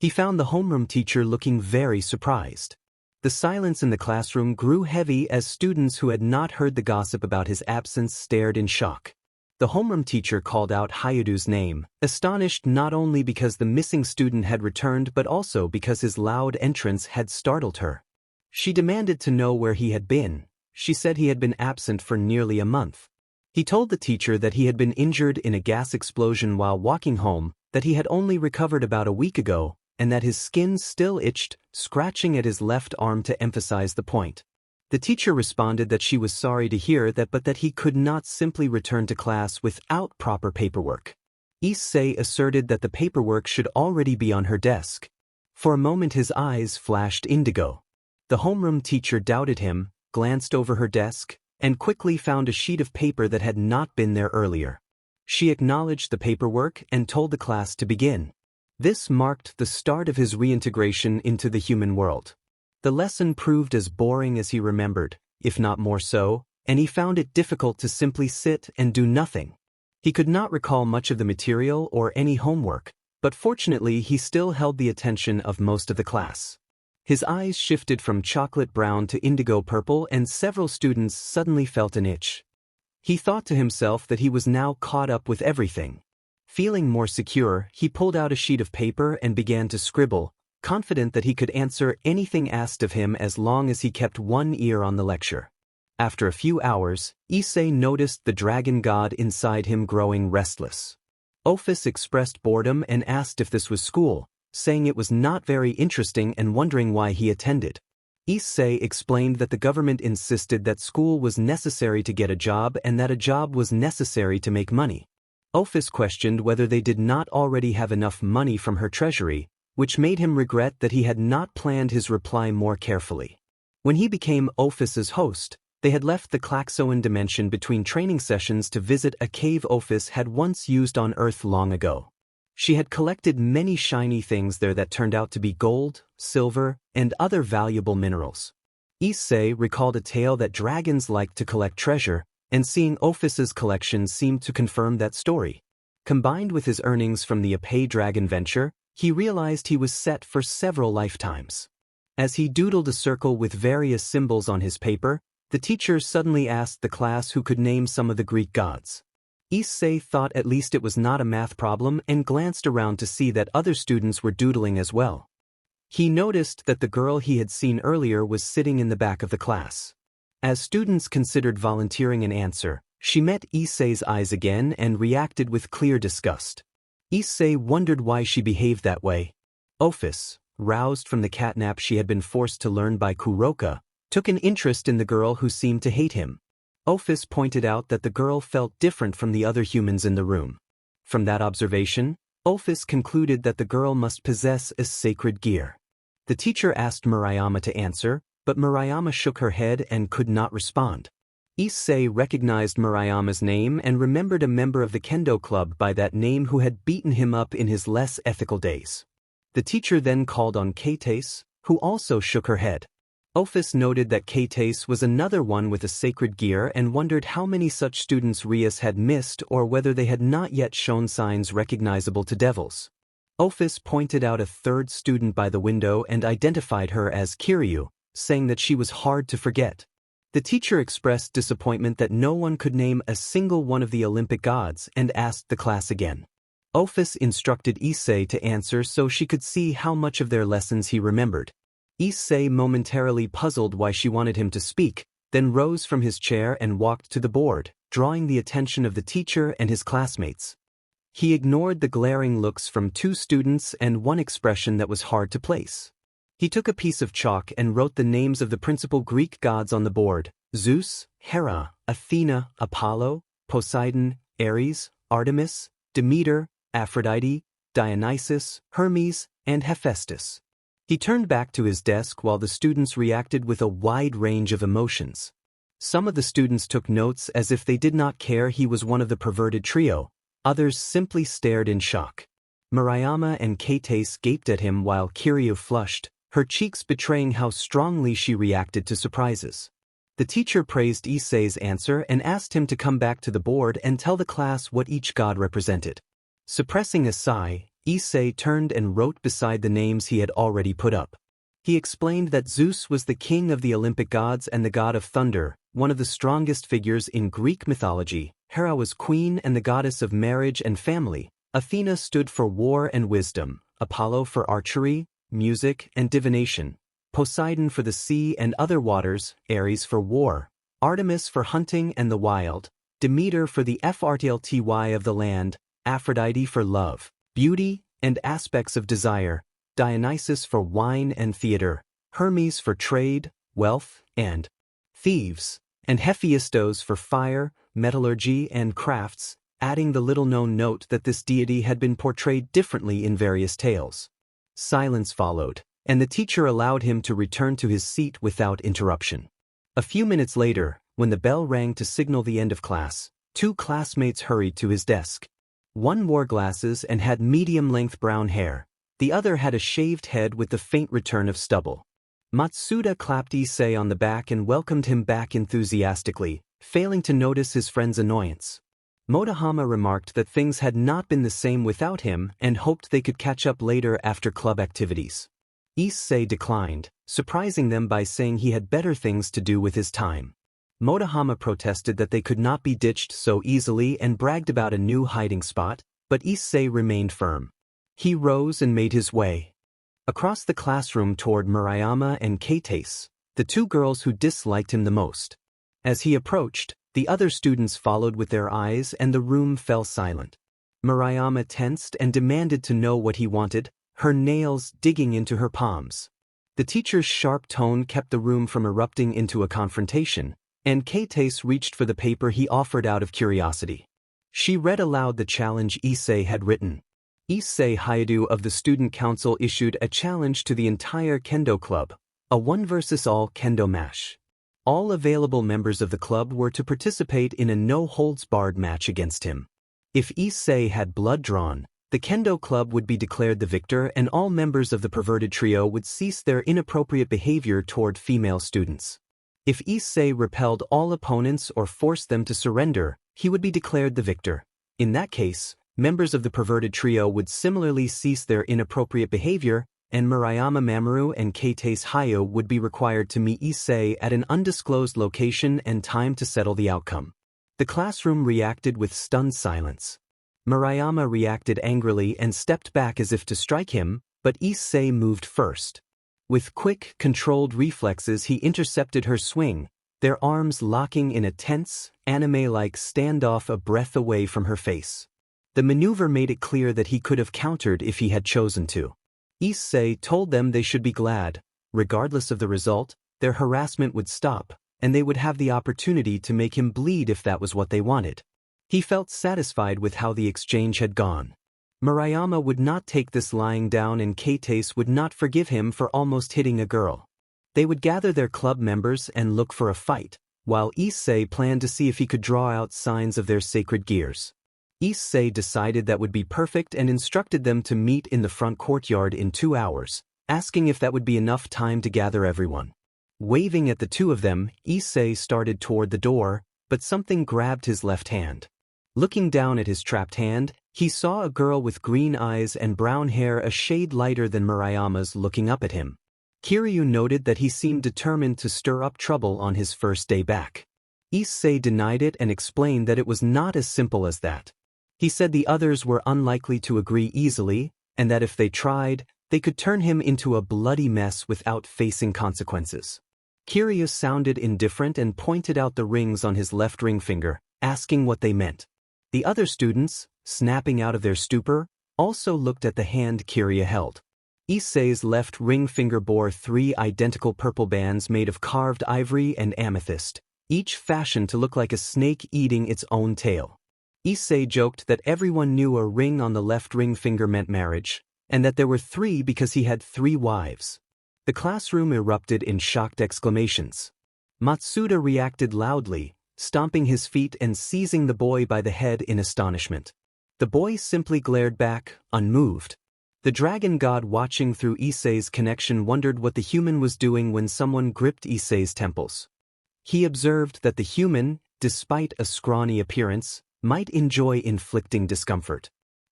He found the homeroom teacher looking very surprised. The silence in the classroom grew heavy as students who had not heard the gossip about his absence stared in shock. The homeroom teacher called out Hayudu's name, astonished not only because the missing student had returned but also because his loud entrance had startled her. She demanded to know where he had been. She said he had been absent for nearly a month. He told the teacher that he had been injured in a gas explosion while walking home, that he had only recovered about a week ago, and that his skin still itched, scratching at his left arm to emphasize the point. The teacher responded that she was sorry to hear that but that he could not simply return to class without proper paperwork. Issei asserted that the paperwork should already be on her desk. For a moment his eyes flashed indigo. The homeroom teacher doubted him, glanced over her desk, and quickly found a sheet of paper that had not been there earlier. She acknowledged the paperwork and told the class to begin. This marked the start of his reintegration into the human world. The lesson proved as boring as he remembered, if not more so, and he found it difficult to simply sit and do nothing. He could not recall much of the material or any homework, but fortunately he still held the attention of most of the class. His eyes shifted from chocolate brown to indigo purple and several students suddenly felt an itch. He thought to himself that he was now caught up with everything. Feeling more secure, he pulled out a sheet of paper and began to scribble, confident that he could answer anything asked of him as long as he kept one ear on the lecture. After a few hours, Issei noticed the dragon god inside him growing restless. Ophis expressed boredom and asked if this was school, saying it was not very interesting and wondering why he attended. Issei explained that the government insisted that school was necessary to get a job and that a job was necessary to make money. Ophis questioned whether they did not already have enough money from her treasury, which made him regret that he had not planned his reply more carefully. When he became Ophis's host, they had left the Klaxoan dimension between training sessions to visit a cave Ophis had once used on Earth long ago. She had collected many shiny things there that turned out to be gold, silver, and other valuable minerals. Issei recalled a tale that dragons liked to collect treasure, and seeing Ophis's collection seemed to confirm that story. Combined with his earnings from the Issei Dragon venture, he realized he was set for several lifetimes. As he doodled a circle with various symbols on his paper, the teacher suddenly asked the class who could name some of the Greek gods. Issei thought at least it was not a math problem and glanced around to see that other students were doodling as well. He noticed that the girl he had seen earlier was sitting in the back of the class. As students considered volunteering an answer, she met Issei's eyes again and reacted with clear disgust. Issei wondered why she behaved that way. Ophis, roused from the catnap she had been forced to learn by Kuroka, took an interest in the girl who seemed to hate him. Ophis pointed out that the girl felt different from the other humans in the room. From that observation, Ophis concluded that the girl must possess a sacred gear. The teacher asked Murayama to answer, but Murayama shook her head and could not respond. Issei recognized Murayama's name and remembered a member of the kendo club by that name who had beaten him up in his less ethical days. The teacher then called on Kates, who also shook her head. Ophis noted that Kates was another one with a sacred gear and wondered how many such students Rias had missed or whether they had not yet shown signs recognizable to devils. Ophis pointed out a third student by the window and identified her as Kiryu, saying that she was hard to forget. The teacher expressed disappointment that no one could name a single one of the Olympic gods and asked the class again. Ophis instructed Issei to answer so she could see how much of their lessons he remembered. Issei momentarily puzzled why she wanted him to speak, then rose from his chair and walked to the board, drawing the attention of the teacher and his classmates. He ignored the glaring looks from two students and one expression that was hard to place. He took a piece of chalk and wrote the names of the principal Greek gods on the board: Zeus, Hera, Athena, Apollo, Poseidon, Ares, Artemis, Demeter, Aphrodite, Dionysus, Hermes, and Hephaestus. He turned back to his desk while the students reacted with a wide range of emotions. Some of the students took notes as if they did not care he was one of the perverted trio, others simply stared in shock. Murayama and Kates gaped at him while Kiryu flushed, her cheeks betraying how strongly she reacted to surprises. The teacher praised Issei's answer and asked him to come back to the board and tell the class what each god represented. Suppressing a sigh, Issei turned and wrote beside the names he had already put up. He explained that Zeus was the king of the Olympic gods and the god of thunder, one of the strongest figures in Greek mythology. Hera was queen and the goddess of marriage and family. Athena stood for war and wisdom, Apollo for archery, music, and divination, Poseidon for the sea and other waters, Ares for war, Artemis for hunting and the wild, Demeter for the fertility of the land, Aphrodite for love, beauty, and aspects of desire, Dionysus for wine and theater, Hermes for trade, wealth, and thieves, and Hephaestus for fire, metallurgy, and crafts, adding the little-known note that this deity had been portrayed differently in various tales. Silence followed, and the teacher allowed him to return to his seat without interruption. A few minutes later, when the bell rang to signal the end of class, 2 classmates hurried to his desk. One wore glasses and had medium-length brown hair. The other had a shaved head with the faint return of stubble. Matsuda clapped Issei on the back and welcomed him back enthusiastically, failing to notice his friend's annoyance. Motohama remarked that things had not been the same without him and hoped they could catch up later after club activities. Issei declined, surprising them by saying he had better things to do with his time. Motohama protested that they could not be ditched so easily and bragged about a new hiding spot, but Issei remained firm. He rose and made his way across the classroom toward Murayama and Keitase, the 2 girls who disliked him the most. As he approached, the other students followed with their eyes and the room fell silent. Murayama tensed and demanded to know what he wanted, her nails digging into her palms. The teacher's sharp tone kept the room from erupting into a confrontation, and Keitase reached for the paper he offered out of curiosity. She read aloud the challenge Issei had written. Issei Hayadu of the Student Council issued a challenge to the entire Kendo Club, a 1 versus all Kendo match. All available members of the club were to participate in a no-holds-barred match against him. If Issei had blood drawn, the Kendo Club would be declared the victor and all members of the perverted trio would cease their inappropriate behavior toward female students. If Issei repelled all opponents or forced them to surrender, he would be declared the victor. In that case, members of the perverted trio would similarly cease their inappropriate behavior, and Murayama Mamoru and Keitase Hayo would be required to meet Issei at an undisclosed location and time to settle the outcome. The classroom reacted with stunned silence. Murayama reacted angrily and stepped back as if to strike him, but Issei moved first. With quick, controlled reflexes he intercepted her swing, their arms locking in a tense, anime-like standoff a breath away from her face. The maneuver made it clear that he could have countered if he had chosen to. Issei told them they should be glad. Regardless of the result, their harassment would stop, and they would have the opportunity to make him bleed if that was what they wanted. He felt satisfied with how the exchange had gone. Murayama would not take this lying down and Keitase would not forgive him for almost hitting a girl. They would gather their club members and look for a fight, while Issei planned to see if he could draw out signs of their sacred gears. Issei decided that would be perfect and instructed them to meet in the front courtyard in 2 hours, asking if that would be enough time to gather everyone. Waving at the 2 of them, Issei started toward the door, but something grabbed his left hand. Looking down at his trapped hand, he saw a girl with green eyes and brown hair a shade lighter than Murayama's looking up at him. Kiryu noted that he seemed determined to stir up trouble on his first day back. Issei denied it and explained that it was not as simple as that. He said the others were unlikely to agree easily, and that if they tried, they could turn him into a bloody mess without facing consequences. Kiryu sounded indifferent and pointed out the rings on his left ring finger, asking what they meant. The other students, snapping out of their stupor, also looked at the hand Kiryu held. Issei's left ring finger bore 3 identical purple bands made of carved ivory and amethyst, each fashioned to look like a snake eating its own tail. Issei joked that everyone knew a ring on the left ring finger meant marriage, and that there were 3 because he had 3 wives. The classroom erupted in shocked exclamations. Matsuda reacted loudly, stomping his feet and seizing the boy by the head in astonishment. The boy simply glared back, unmoved. The dragon god watching through Issei's connection wondered what the human was doing when someone gripped Issei's temples. He observed that the human, despite a scrawny appearance, might enjoy inflicting discomfort.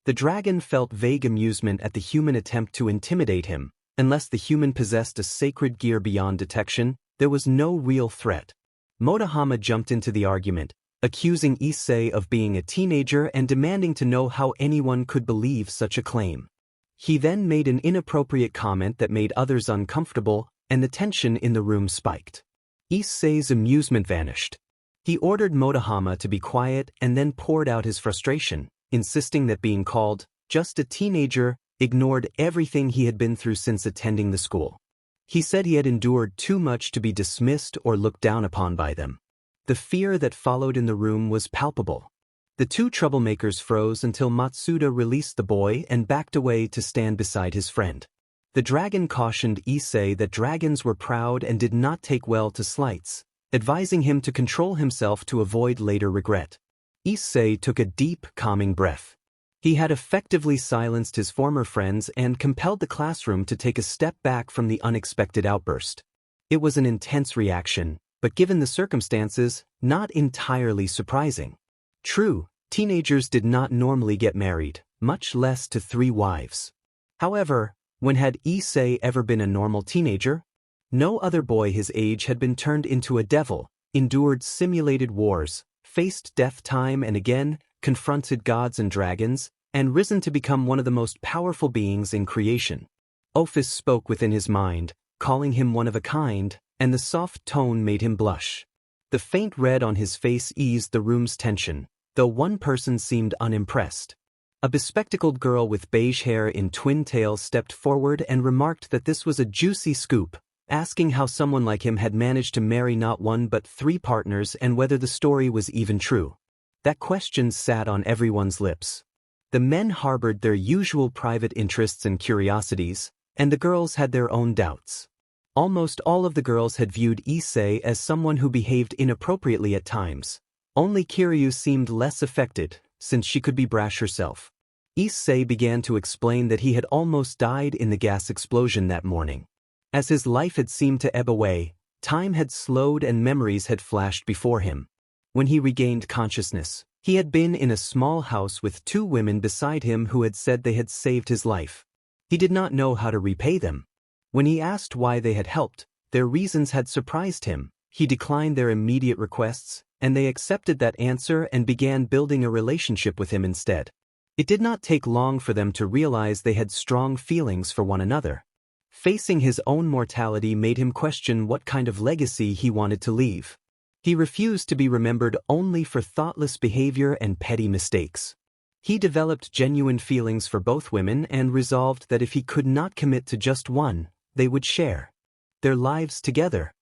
The dragon felt vague amusement at the human attempt to intimidate him. Unless the human possessed a sacred gear beyond detection, there was no real threat. Motohama jumped into the argument, accusing Issei of being a teenager and demanding to know how anyone could believe such a claim. He then made an inappropriate comment that made others uncomfortable, and the tension in the room spiked. Issei's amusement vanished. He ordered Motohama to be quiet and then poured out his frustration, insisting that being called just a teenager ignored everything he had been through since attending the school. He said he had endured too much to be dismissed or looked down upon by them. The fear that followed in the room was palpable. The two troublemakers froze until Matsuda released the boy and backed away to stand beside his friend. The dragon cautioned Issei that dragons were proud and did not take well to slights, advising him to control himself to avoid later regret. Issei took a deep, calming breath. He had effectively silenced his former friends and compelled the classroom to take a step back from the unexpected outburst. It was an intense reaction, but given the circumstances, not entirely surprising. True, teenagers did not normally get married, much less to 3 wives. However, when had Issei ever been a normal teenager? No other boy his age had been turned into a devil, endured simulated wars, faced death time and again, confronted gods and dragons, and risen to become one of the most powerful beings in creation. Ophis spoke within his mind, calling him one of a kind, and the soft tone made him blush. The faint red on his face eased the room's tension, though one person seemed unimpressed. A bespectacled girl with beige hair in twin tails stepped forward and remarked that this was a juicy scoop, asking how someone like him had managed to marry not 1 but 3 partners and whether the story was even true. That question sat on everyone's lips. The men harbored their usual private interests and curiosities, and the girls had their own doubts. Almost all of the girls had viewed Issei as someone who behaved inappropriately at times. Only Kiryu seemed less affected, since she could be brash herself. Issei began to explain that he had almost died in the gas explosion that morning. As his life had seemed to ebb away, time had slowed and memories had flashed before him. When he regained consciousness, he had been in a small house with 2 women beside him who had said they had saved his life. He did not know how to repay them. When he asked why they had helped, their reasons had surprised him. He declined their immediate requests, and they accepted that answer and began building a relationship with him instead. It did not take long for them to realize they had strong feelings for one another. Facing his own mortality made him question what kind of legacy he wanted to leave. He refused to be remembered only for thoughtless behavior and petty mistakes. He developed genuine feelings for both women and resolved that if he could not commit to just one, they would share their lives together.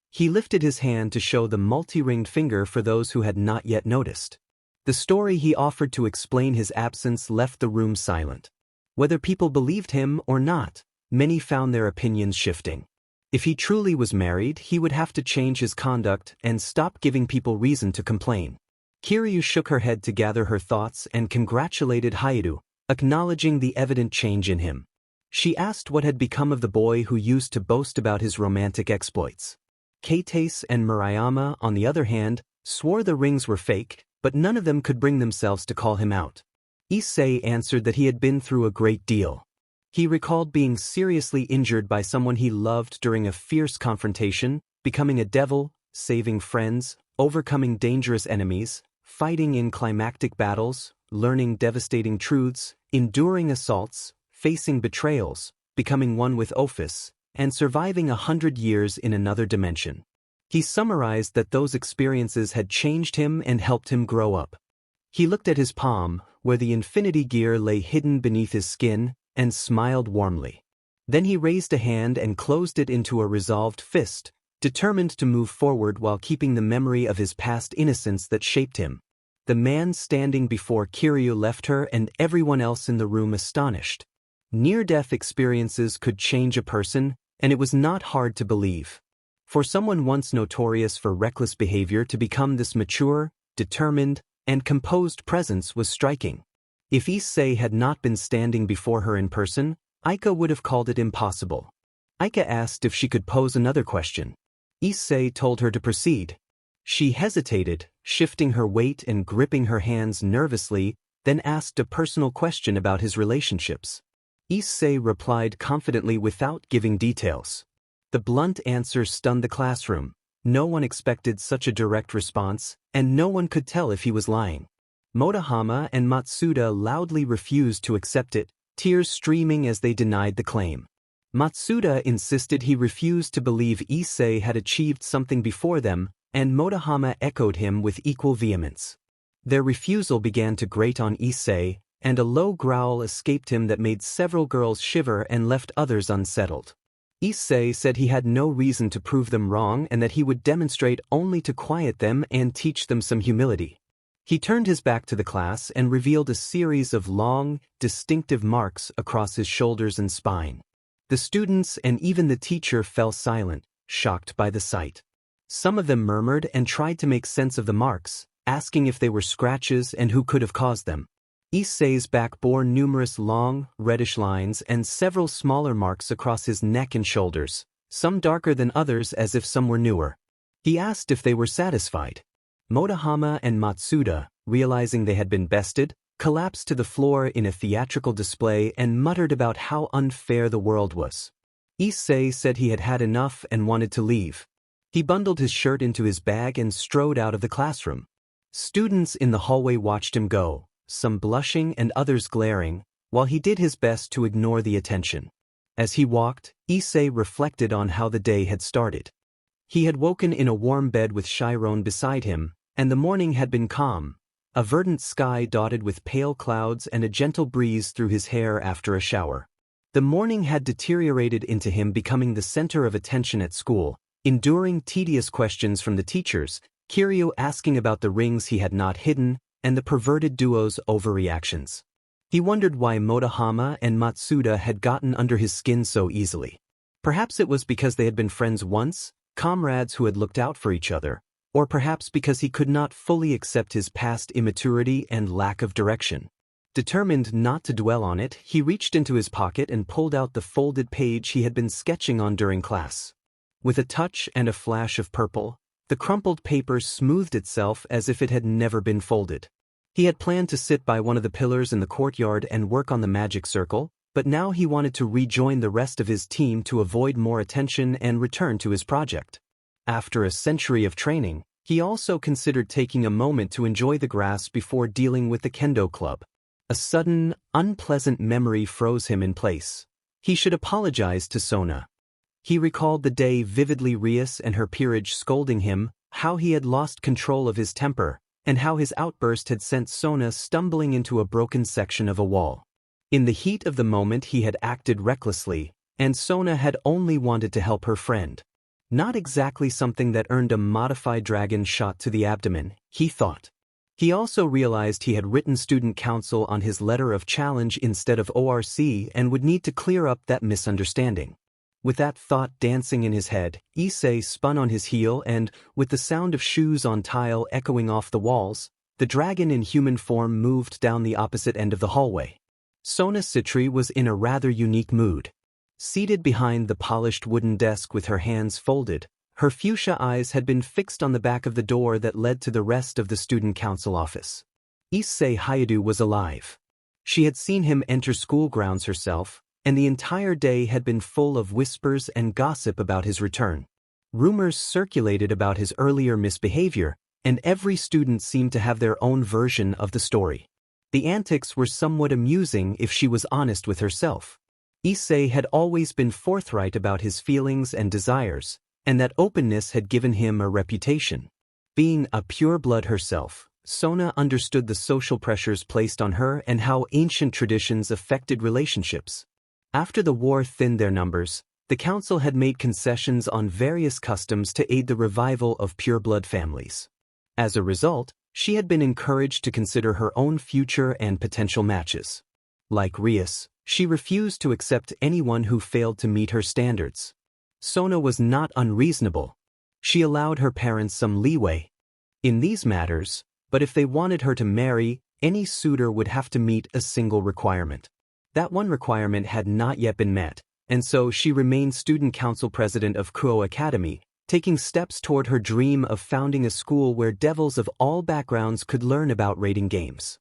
He lifted his hand to show the multi-ringed finger for those who had not yet noticed. The story he offered to explain his absence left the room silent. Whether people believed him or not, many found their opinions shifting. If he truly was married, he would have to change his conduct and stop giving people reason to complain. Kiryu shook her head to gather her thoughts and congratulated Hayato, acknowledging the evident change in him. She asked what had become of the boy who used to boast about his romantic exploits. Keitase and Murayama, on the other hand, swore the rings were fake, but none of them could bring themselves to call him out. Issei answered that he had been through a great deal. He recalled being seriously injured by someone he loved during a fierce confrontation, becoming a devil, saving friends, overcoming dangerous enemies, fighting in climactic battles, learning devastating truths, enduring assaults, facing betrayals, becoming one with Ophis, and surviving 100 years in another dimension. He summarized that those experiences had changed him and helped him grow up. He looked at his palm, where the infinity gear lay hidden beneath his skin, and smiled warmly. Then he raised a hand and closed it into a resolved fist, determined to move forward while keeping the memory of his past innocence that shaped him. The man standing before Kiryu left her and everyone else in the room astonished. Near-death experiences could change a person, and it was not hard to believe. For someone once notorious for reckless behavior to become this mature, determined, and composed presence was striking. If Issei had not been standing before her in person, Aika would have called it impossible. Aika asked if she could pose another question. Issei told her to proceed. She hesitated, shifting her weight and gripping her hands nervously, then asked a personal question about his relationships. Issei replied confidently without giving details. The blunt answer stunned the classroom. No one expected such a direct response, and no one could tell if he was lying. Motohama and Matsuda loudly refused to accept it, tears streaming as they denied the claim. Matsuda insisted he refused to believe Issei had achieved something before them, and Motohama echoed him with equal vehemence. Their refusal began to grate on Issei, and a low growl escaped him that made several girls shiver and left others unsettled. Issei said he had no reason to prove them wrong and that he would demonstrate only to quiet them and teach them some humility. He turned his back to the class and revealed a series of long, distinctive marks across his shoulders and spine. The students and even the teacher fell silent, shocked by the sight. Some of them murmured and tried to make sense of the marks, asking if they were scratches and who could have caused them. Issei's back bore numerous long, reddish lines and several smaller marks across his neck and shoulders, some darker than others as if some were newer. He asked if they were satisfied. Motohama and Matsuda, realizing they had been bested, collapsed to the floor in a theatrical display and muttered about how unfair the world was. Issei said he had had enough and wanted to leave. He bundled his shirt into his bag and strode out of the classroom. Students in the hallway watched him go, some blushing and others glaring, while he did his best to ignore the attention. As he walked, Issei reflected on how the day had started. He had woken in a warm bed with Chiron beside him, and the morning had been calm, a verdant sky dotted with pale clouds and a gentle breeze through his hair after a shower. The morning had deteriorated into him becoming the center of attention at school, enduring tedious questions from the teachers, Kiryu asking about the rings he had not hidden, and the perverted duo's overreactions. He wondered why Motohama and Matsuda had gotten under his skin so easily. Perhaps it was because they had been friends once, comrades who had looked out for each other, or perhaps because he could not fully accept his past immaturity and lack of direction. Determined not to dwell on it, he reached into his pocket and pulled out the folded page he had been sketching on during class. With a touch and a flash of purple, the crumpled paper smoothed itself as if it had never been folded. He had planned to sit by one of the pillars in the courtyard and work on the magic circle, but now he wanted to rejoin the rest of his team to avoid more attention and return to his project. After a century of training, he also considered taking a moment to enjoy the grass before dealing with the kendo club. A sudden, unpleasant memory froze him in place. He should apologize to Sona. He recalled the day vividly, Rias and her peerage scolding him, how he had lost control of his temper, and how his outburst had sent Sona stumbling into a broken section of a wall. In the heat of the moment he had acted recklessly, and Sona had only wanted to help her friend. Not exactly something that earned a modified dragon shot to the abdomen, he thought. He also realized he had written student council on his letter of challenge instead of ORC and would need to clear up that misunderstanding. With that thought dancing in his head, Issei spun on his heel and, with the sound of shoes on tile echoing off the walls, the dragon in human form moved down the opposite end of the hallway. Sona Citri was in a rather unique mood. Seated behind the polished wooden desk with her hands folded, her fuchsia eyes had been fixed on the back of the door that led to the rest of the student council office. Issei Hayadu was alive. She had seen him enter school grounds herself, and the entire day had been full of whispers and gossip about his return. Rumors circulated about his earlier misbehavior, and every student seemed to have their own version of the story. The antics were somewhat amusing if she was honest with herself. Issei had always been forthright about his feelings and desires, and that openness had given him a reputation. Being a pureblood herself, Sona understood the social pressures placed on her and how ancient traditions affected relationships. After the war thinned their numbers, the council had made concessions on various customs to aid the revival of pureblood families. As a result, she had been encouraged to consider her own future and potential matches. Like Rias, she refused to accept anyone who failed to meet her standards. Sona was not unreasonable. She allowed her parents some leeway in these matters, but if they wanted her to marry, any suitor would have to meet a single requirement. That one requirement had not yet been met, and so she remained student council president of Kuo Academy, taking steps toward her dream of founding a school where devils of all backgrounds could learn about raiding games.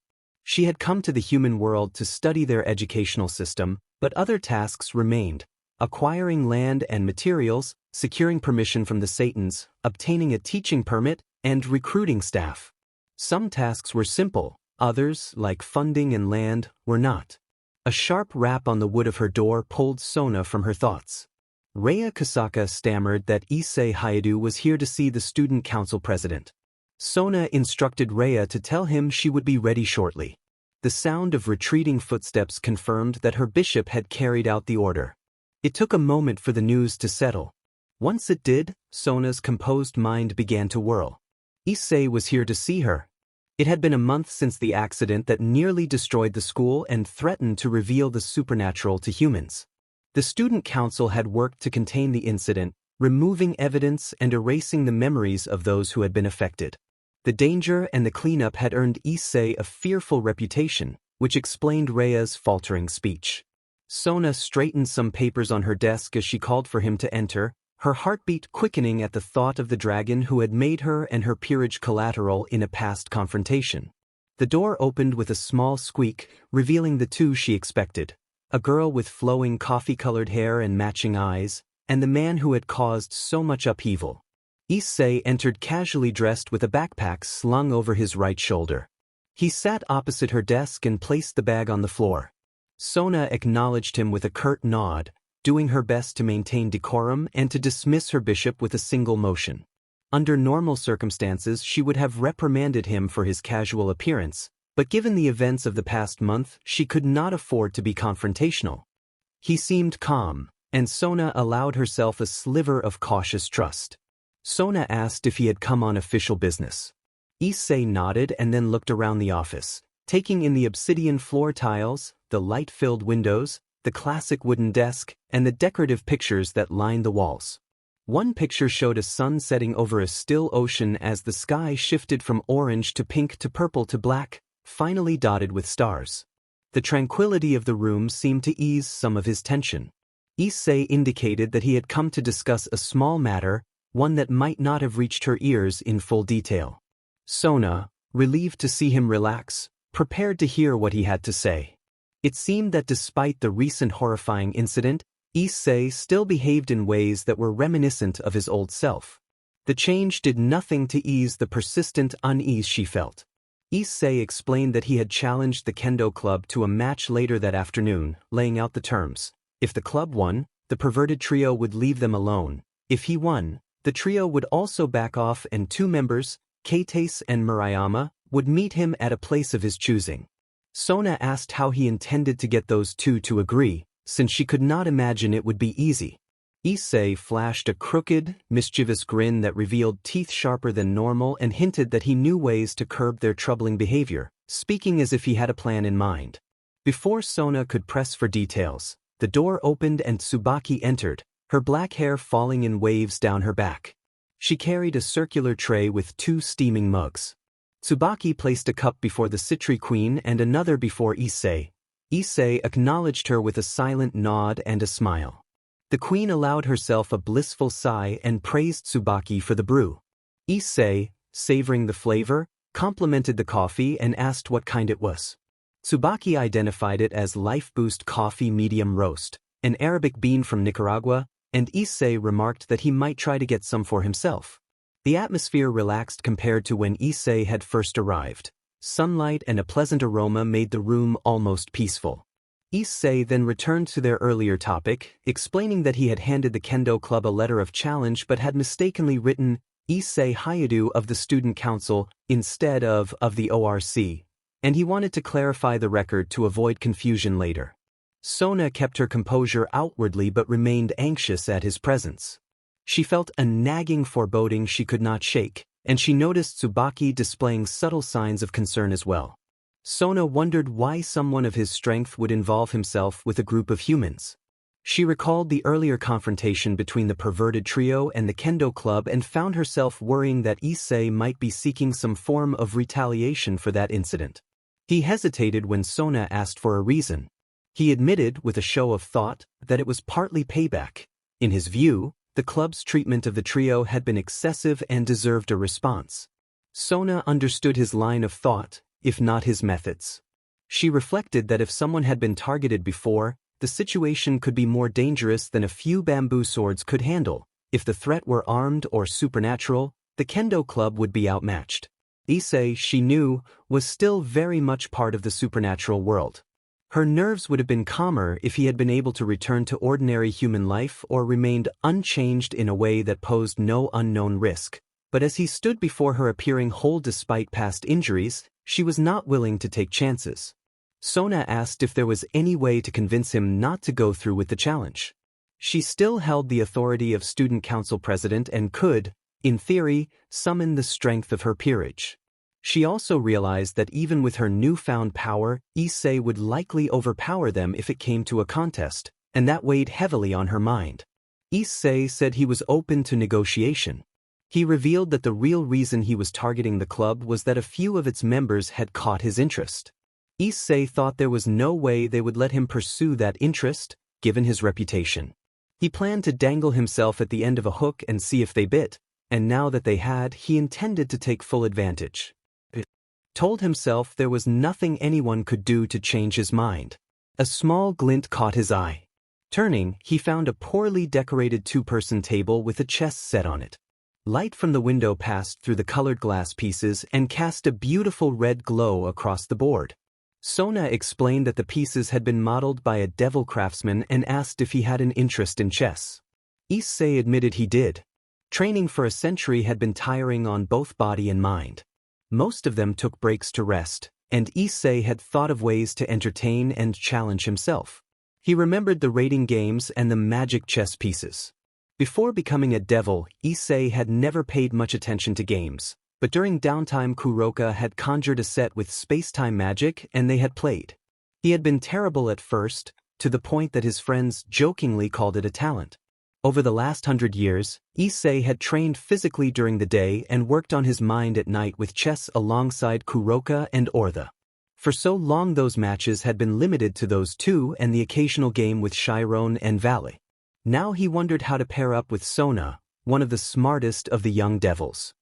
She had come to the human world to study their educational system, but other tasks remained: acquiring land and materials, securing permission from the Satans, obtaining a teaching permit, and recruiting staff. Some tasks were simple, others, like funding and land, were not. A sharp rap on the wood of her door pulled Sona from her thoughts. Rhea Kusaka stammered that Issei Hayadu was here to see the student council president. Sona instructed Rhea to tell him she would be ready shortly. The sound of retreating footsteps confirmed that her bishop had carried out the order. It took a moment for the news to settle. Once it did, Sona's composed mind began to whirl. Issei was here to see her. It had been a month since the accident that nearly destroyed the school and threatened to reveal the supernatural to humans. The student council had worked to contain the incident, removing evidence and erasing the memories of those who had been affected. The danger and the cleanup had earned Issei a fearful reputation, which explained Rhea's faltering speech. Sona straightened some papers on her desk as she called for him to enter, her heartbeat quickening at the thought of the dragon who had made her and her peerage collateral in a past confrontation. The door opened with a small squeak, revealing the two she expected: a girl with flowing coffee-colored hair and matching eyes, and the man who had caused so much upheaval. Issei entered casually dressed with a backpack slung over his right shoulder. He sat opposite her desk and placed the bag on the floor. Sona acknowledged him with a curt nod, doing her best to maintain decorum and to dismiss her bishop with a single motion. Under normal circumstances she would have reprimanded him for his casual appearance, but given the events of the past month she could not afford to be confrontational. He seemed calm, and Sona allowed herself a sliver of cautious trust. Sona asked if he had come on official business. Issei nodded and then looked around the office, taking in the obsidian floor tiles, the light-filled windows, the classic wooden desk, and the decorative pictures that lined the walls. One picture showed a sun setting over a still ocean as the sky shifted from orange to pink to purple to black, finally dotted with stars. The tranquility of the room seemed to ease some of his tension. Issei indicated that he had come to discuss a small matter, one that might not have reached her ears in full detail. Sona, relieved to see him relax, prepared to hear what he had to say. It seemed that despite the recent horrifying incident, Issei still behaved in ways that were reminiscent of his old self. The change did nothing to ease the persistent unease she felt. Issei explained that he had challenged the kendo club to a match later that afternoon, laying out the terms. If the club won, the perverted trio would leave them alone. If he won, the trio would also back off and two members, Katase and Murayama, would meet him at a place of his choosing. Sona asked how he intended to get those two to agree, since she could not imagine it would be easy. Issei flashed a crooked, mischievous grin that revealed teeth sharper than normal and hinted that he knew ways to curb their troubling behavior, speaking as if he had a plan in mind. Before Sona could press for details, the door opened and Tsubaki entered, her black hair falling in waves down her back. She carried a circular tray with two steaming mugs. Tsubaki placed a cup before the Citri Queen and another before Issei. Issei acknowledged her with a silent nod and a smile. The queen allowed herself a blissful sigh and praised Tsubaki for the brew. Issei, savoring the flavor, complimented the coffee and asked what kind it was. Tsubaki identified it as Life Boost Coffee Medium Roast, an Arabic bean from Nicaragua, and Issei remarked that he might try to get some for himself. The atmosphere relaxed compared to when Issei had first arrived. Sunlight and a pleasant aroma made the room almost peaceful. Issei then returned to their earlier topic, explaining that he had handed the kendo club a letter of challenge but had mistakenly written Issei Hayadu of the student council instead of the ORC, and he wanted to clarify the record to avoid confusion later. Sona kept her composure outwardly but remained anxious at his presence. She felt a nagging foreboding she could not shake, and she noticed Tsubaki displaying subtle signs of concern as well. Sona wondered why someone of his strength would involve himself with a group of humans. She recalled the earlier confrontation between the perverted trio and the kendo club and found herself worrying that Issei might be seeking some form of retaliation for that incident. He hesitated when Sona asked for a reason. He admitted, with a show of thought, that it was partly payback. In his view, the club's treatment of the trio had been excessive and deserved a response. Sona understood his line of thought, if not his methods. She reflected that if someone had been targeted before, the situation could be more dangerous than a few bamboo swords could handle. If the threat were armed or supernatural, the kendo club would be outmatched. Issei, she knew, was still very much part of the supernatural world. Her nerves would have been calmer if he had been able to return to ordinary human life or remained unchanged in a way that posed no unknown risk. But as he stood before her appearing whole despite past injuries, she was not willing to take chances. Sona asked if there was any way to convince him not to go through with the challenge. She still held the authority of student council president and could, in theory, summon the strength of her peerage. She also realized that even with her newfound power, Issei would likely overpower them if it came to a contest, and that weighed heavily on her mind. Issei said he was open to negotiation. He revealed that the real reason he was targeting the club was that a few of its members had caught his interest. Issei thought there was no way they would let him pursue that interest, given his reputation. He planned to dangle himself at the end of a hook and see if they bit, and now that they had, he intended to take full advantage. He told himself there was nothing anyone could do to change his mind. A small glint caught his eye. Turning, he found a poorly decorated two-person table with a chess set on it. Light from the window passed through the colored glass pieces and cast a beautiful red glow across the board. Sona explained that the pieces had been modeled by a devil craftsman and asked if he had an interest in chess. Issei admitted he did. Training for a century had been tiring on both body and mind. Most of them took breaks to rest, and Issei had thought of ways to entertain and challenge himself. He remembered the rating games and the magic chess pieces. Before becoming a devil, Issei had never paid much attention to games, but during downtime Kuroka had conjured a set with space-time magic and they had played. He had been terrible at first, to the point that his friends jokingly called it a talent. Over the last 100 years, Issei had trained physically during the day and worked on his mind at night with chess alongside Kuroka and Ortha. For so long those matches had been limited to those two and the occasional game with Chiron and Vali. Now he wondered how to pair up with Sona, one of the smartest of the young devils.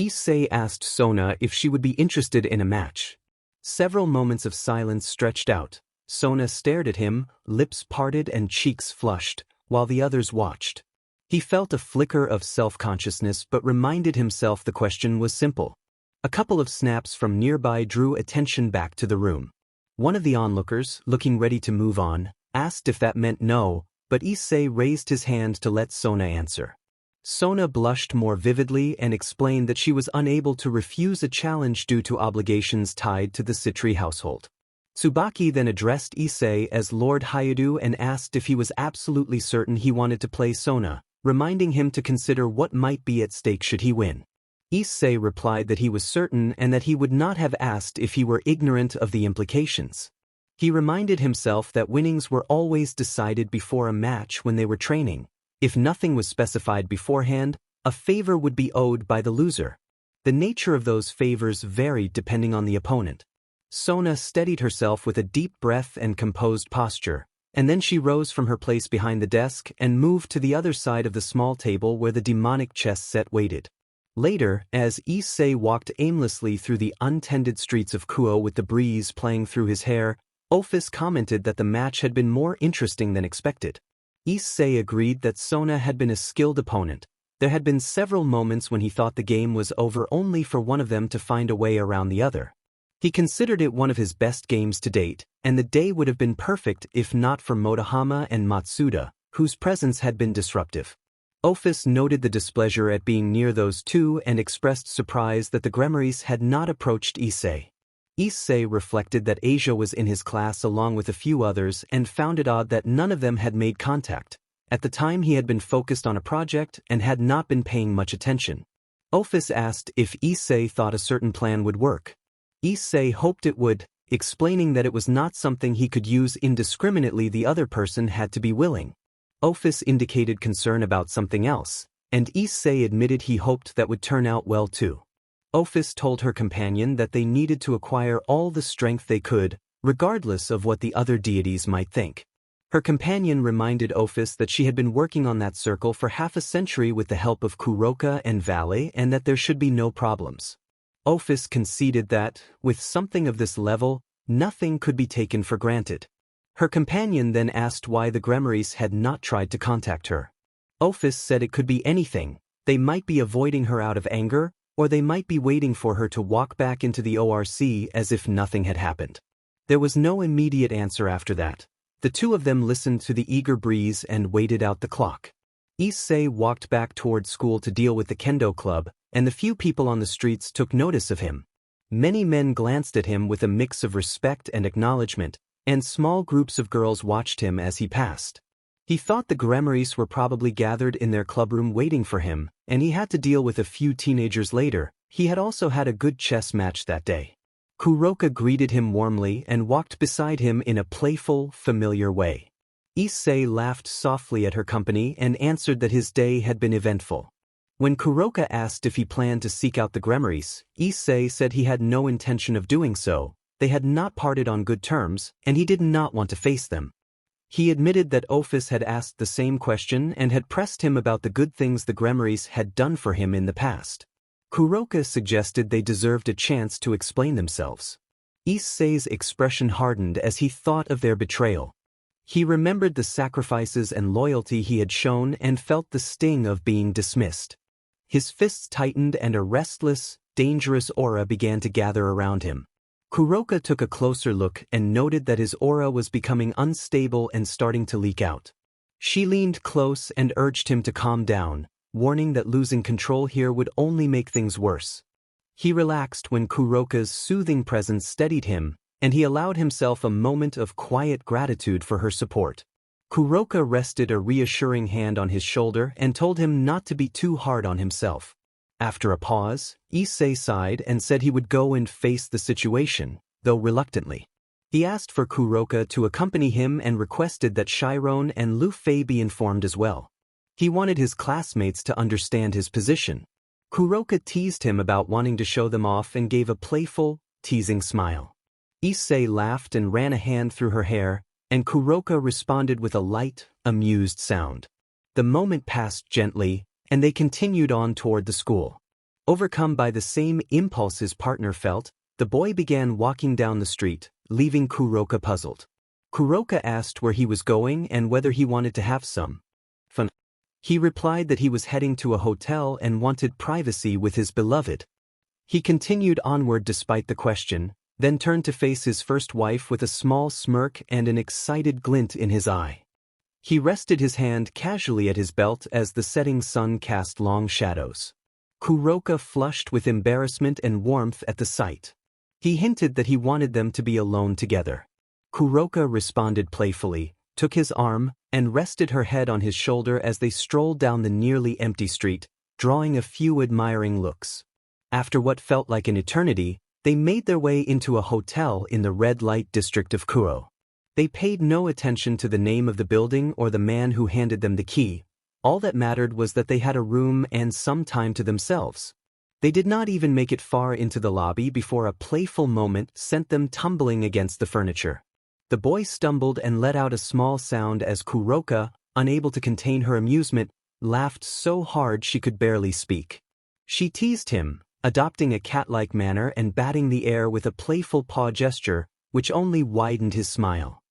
Issei asked Sona if she would be interested in a match. Several moments of silence stretched out. Sona stared at him, lips parted and cheeks flushed, while the others watched. He felt a flicker of self-consciousness but reminded himself the question was simple. A couple of snaps from nearby drew attention back to the room. One of the onlookers, looking ready to move on, asked if that meant no, but Issei raised his hand to let Sona answer. Sona blushed more vividly and explained that she was unable to refuse a challenge due to obligations tied to the Citri household. Tsubaki then addressed Issei as Lord Hyudu and asked if he was absolutely certain he wanted to play Sona, reminding him to consider what might be at stake should he win. Issei replied that he was certain and that he would not have asked if he were ignorant of the implications. He reminded himself that winnings were always decided before a match when they were training. If nothing was specified beforehand, a favor would be owed by the loser. The nature of those favors varied depending on the opponent. Sona steadied herself with a deep breath and composed posture, and then she rose from her place behind the desk and moved to the other side of the small table where the demonic chess set waited. Later, as Issei walked aimlessly through the untended streets of Kuo with the breeze playing through his hair, Ophis commented that the match had been more interesting than expected. Issei agreed that Sona had been a skilled opponent. There had been several moments when he thought the game was over only for one of them to find a way around the other. He considered it one of his best games to date, and the day would have been perfect if not for Motohama and Matsuda, whose presence had been disruptive. Ophis noted the displeasure at being near those two and expressed surprise that the Gremories had not approached Issei. Issei reflected that Asia was in his class along with a few others and found it odd that none of them had made contact. At the time he had been focused on a project and had not been paying much attention. Ophis asked if Issei thought a certain plan would work. Issei hoped it would, explaining that it was not something he could use indiscriminately. The other person had to be willing. Ophis indicated concern about something else, and Issei admitted he hoped that would turn out well too. Ophis told her companion that they needed to acquire all the strength they could, regardless of what the other deities might think. Her companion reminded Ophis that she had been working on that circle for half a century with the help of Kuroka and Vali and that there should be no problems. Ophis conceded that, with something of this level, Nothing could be taken for granted. Her companion then asked why the Gremmaries had not tried to contact her. Ophis said it could be anything. They might be avoiding her out of anger, or they might be waiting for her to walk back into the ORC as if nothing had happened. There was no immediate answer after that. The two of them listened to the eager breeze and waited out the clock. Issei walked back toward school to deal with the kendo club, and the few people on the streets took notice of him. Many men glanced at him with a mix of respect and acknowledgement, and small groups of girls watched him as he passed. He thought the Gremmaries were probably gathered in their clubroom waiting for him, and he had to deal with a few teenagers later. He had also had a good chess match that day. Kuroka greeted him warmly and walked beside him in a playful, familiar way. Issei laughed softly at her company and answered that his day had been eventful. When Kuroka asked if he planned to seek out the Gremmaries, Issei said he had no intention of doing so. They had not parted on good terms, and he did not want to face them. He admitted that Ophis had asked the same question and had pressed him about the good things the Gremmaries had done for him in the past. Kuroka suggested they deserved a chance to explain themselves. Issei's expression hardened as he thought of their betrayal. He remembered the sacrifices and loyalty he had shown and felt the sting of being dismissed. His fists tightened and a restless, dangerous aura began to gather around him. Kuroka took a closer look and noted that his aura was becoming unstable and starting to leak out. She leaned close and urged him to calm down, warning that losing control here would only make things worse. He relaxed when Kuroka's soothing presence steadied him, and he allowed himself a moment of quiet gratitude for her support. Kuroka rested a reassuring hand on his shoulder and told him not to be too hard on himself. After a pause, Issei sighed and said he would go and face the situation, though reluctantly. He asked for Kuroka to accompany him and requested that Chiron and Lu Fei be informed as well. He wanted his classmates to understand his position. Kuroka teased him about wanting to show them off and gave a playful, teasing smile. Issei laughed and ran a hand through her hair, and Kuroka responded with a light, amused sound. The moment passed gently, and they continued on toward the school. Overcome by the same impulse his partner felt, the boy began walking down the street, leaving Kuroka puzzled. Kuroka asked where he was going and whether he wanted to have some fun. He replied that he was heading to a hotel and wanted privacy with his beloved. He continued onward despite the question, then turned to face his first wife with a small smirk and an excited glint in his eye. He rested his hand casually at his belt as the setting sun cast long shadows. Kuroka flushed with embarrassment and warmth at the sight. He hinted that he wanted them to be alone together. Kuroka responded playfully, took his arm, and rested her head on his shoulder as they strolled down the nearly empty street, drawing a few admiring looks. After what felt like an eternity, they made their way into a hotel in the red light district of Kuro. They paid no attention to the name of the building or the man who handed them the key. All that mattered was that they had a room and some time to themselves. They did not even make it far into the lobby before a playful moment sent them tumbling against the furniture. The boy stumbled and let out a small sound as Kuroka, unable to contain her amusement, laughed so hard she could barely speak. She teased him, adopting a cat-like manner and batting the air with a playful paw gesture, which only widened his smile.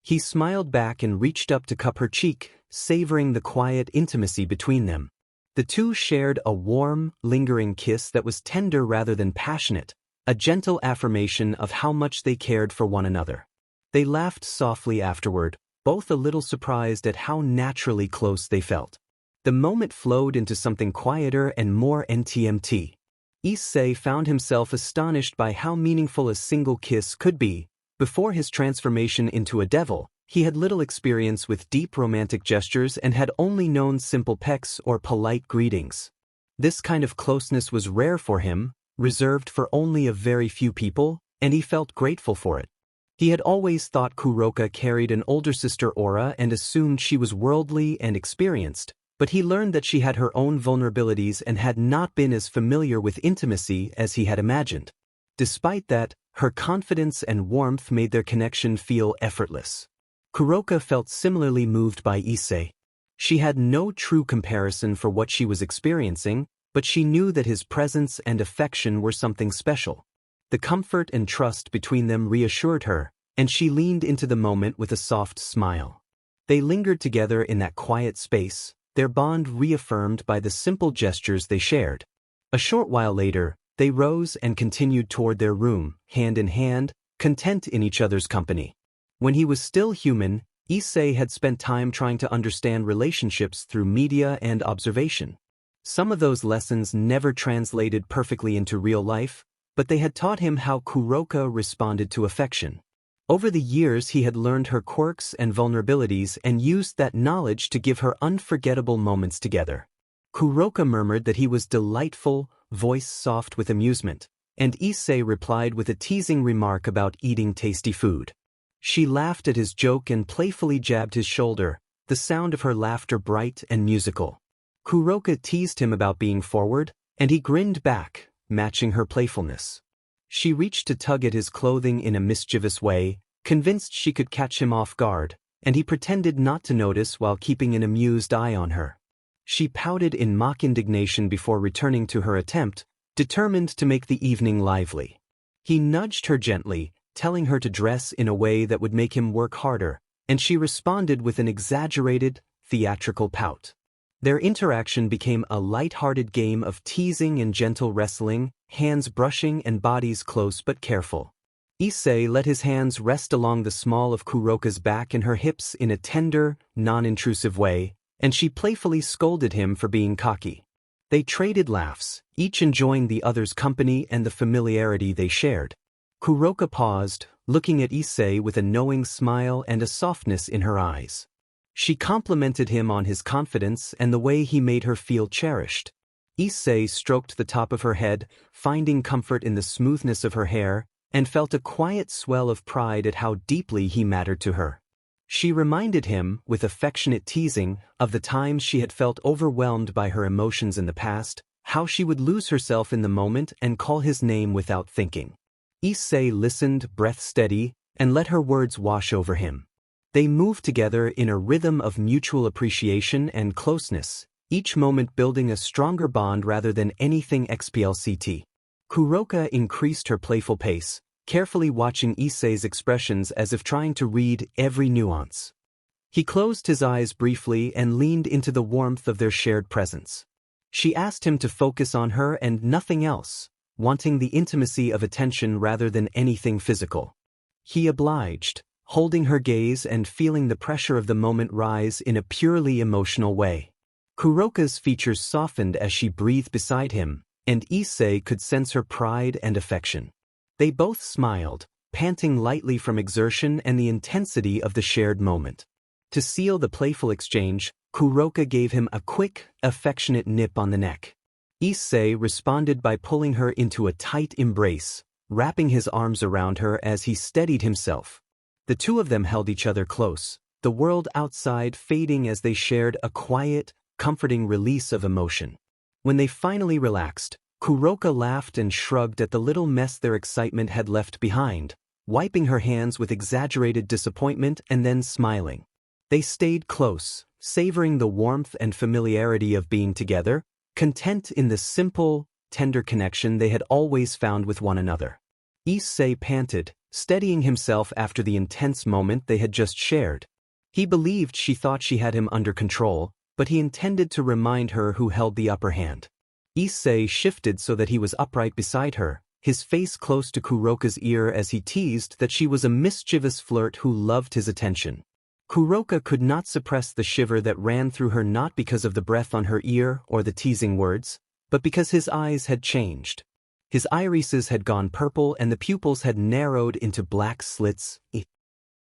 He smiled back and reached up to cup her cheek, savoring the quiet intimacy between them. The two shared a warm, lingering kiss that was tender rather than passionate, a gentle affirmation of how much they cared for one another. They laughed softly afterward, both a little surprised at how naturally close they felt. The moment flowed into something quieter and more NTMT. Issei found himself astonished by how meaningful a single kiss could be. Before his transformation into a devil, he had little experience with deep romantic gestures and had only known simple pecks or polite greetings. This kind of closeness was rare for him, reserved for only a very few people, and he felt grateful for it. He had always thought Kuroka carried an older sister aura and assumed she was worldly and experienced, but he learned that she had her own vulnerabilities and had not been as familiar with intimacy as he had imagined. Despite that, her confidence and warmth made their connection feel effortless. Kuroka felt similarly moved by Issei. She had no true comparison for what she was experiencing, but she knew that his presence and affection were something special. The comfort and trust between them reassured her, and she leaned into the moment with a soft smile. They lingered together in that quiet space, their bond reaffirmed by the simple gestures they shared. A short while later, they rose and continued toward their room, hand in hand, content in each other's company. When he was still human, Issei had spent time trying to understand relationships through media and observation. Some of those lessons never translated perfectly into real life, but they had taught him how Kuroka responded to affection. Over the years he had learned her quirks and vulnerabilities and used that knowledge to give her unforgettable moments together. Kuroka murmured that he was delightful, voice soft with amusement, and Issei replied with a teasing remark about eating tasty food. She laughed at his joke and playfully jabbed his shoulder, the sound of her laughter bright and musical. Kuroka teased him about being forward, and he grinned back, matching her playfulness. She reached to tug at his clothing in a mischievous way, convinced she could catch him off guard, and he pretended not to notice while keeping an amused eye on her. She pouted in mock indignation before returning to her attempt, determined to make the evening lively. He nudged her gently, telling her to dress in a way that would make him work harder, and she responded with an exaggerated, theatrical pout. Their interaction became a light-hearted game of teasing and gentle wrestling, hands brushing and bodies close but careful. Issei let his hands rest along the small of Kuroka's back and her hips in a tender, non-intrusive way, and she playfully scolded him for being cocky. They traded laughs, each enjoying the other's company and the familiarity they shared. Kuroka paused, looking at Issei with a knowing smile and a softness in her eyes. She complimented him on his confidence and the way he made her feel cherished. Issei stroked the top of her head, finding comfort in the smoothness of her hair, and felt a quiet swell of pride at how deeply he mattered to her. She reminded him, with affectionate teasing, of the times she had felt overwhelmed by her emotions in the past, how she would lose herself in the moment and call his name without thinking. Issei listened, breath steady, and let her words wash over him. They moved together in a rhythm of mutual appreciation and closeness, each moment building a stronger bond rather than anything XPLCT. Kuroka increased her playful pace, carefully watching Issei's expressions as if trying to read every nuance. He closed his eyes briefly and leaned into the warmth of their shared presence. She asked him to focus on her and nothing else, wanting the intimacy of attention rather than anything physical. He obliged, holding her gaze and feeling the pressure of the moment rise in a purely emotional way. Kuroka's features softened as she breathed beside him, and Issei could sense her pride and affection. They both smiled, panting lightly from exertion and the intensity of the shared moment. To seal the playful exchange, Kuroka gave him a quick, affectionate nip on the neck. Issei responded by pulling her into a tight embrace, wrapping his arms around her as he steadied himself. The two of them held each other close, the world outside fading as they shared a quiet, comforting release of emotion. When they finally relaxed, Kuroka laughed and shrugged at the little mess their excitement had left behind, wiping her hands with exaggerated disappointment and then smiling. They stayed close, savoring the warmth and familiarity of being together, content in the simple, tender connection they had always found with one another. Issei panted, steadying himself after the intense moment they had just shared. He believed she thought she had him under control, but he intended to remind her who held the upper hand. Issei shifted so that he was upright beside her, his face close to Kuroka's ear as he teased that she was a mischievous flirt who loved his attention. Kuroka could not suppress the shiver that ran through her, not because of the breath on her ear or the teasing words, but because his eyes had changed. His irises had gone purple and the pupils had narrowed into black slits.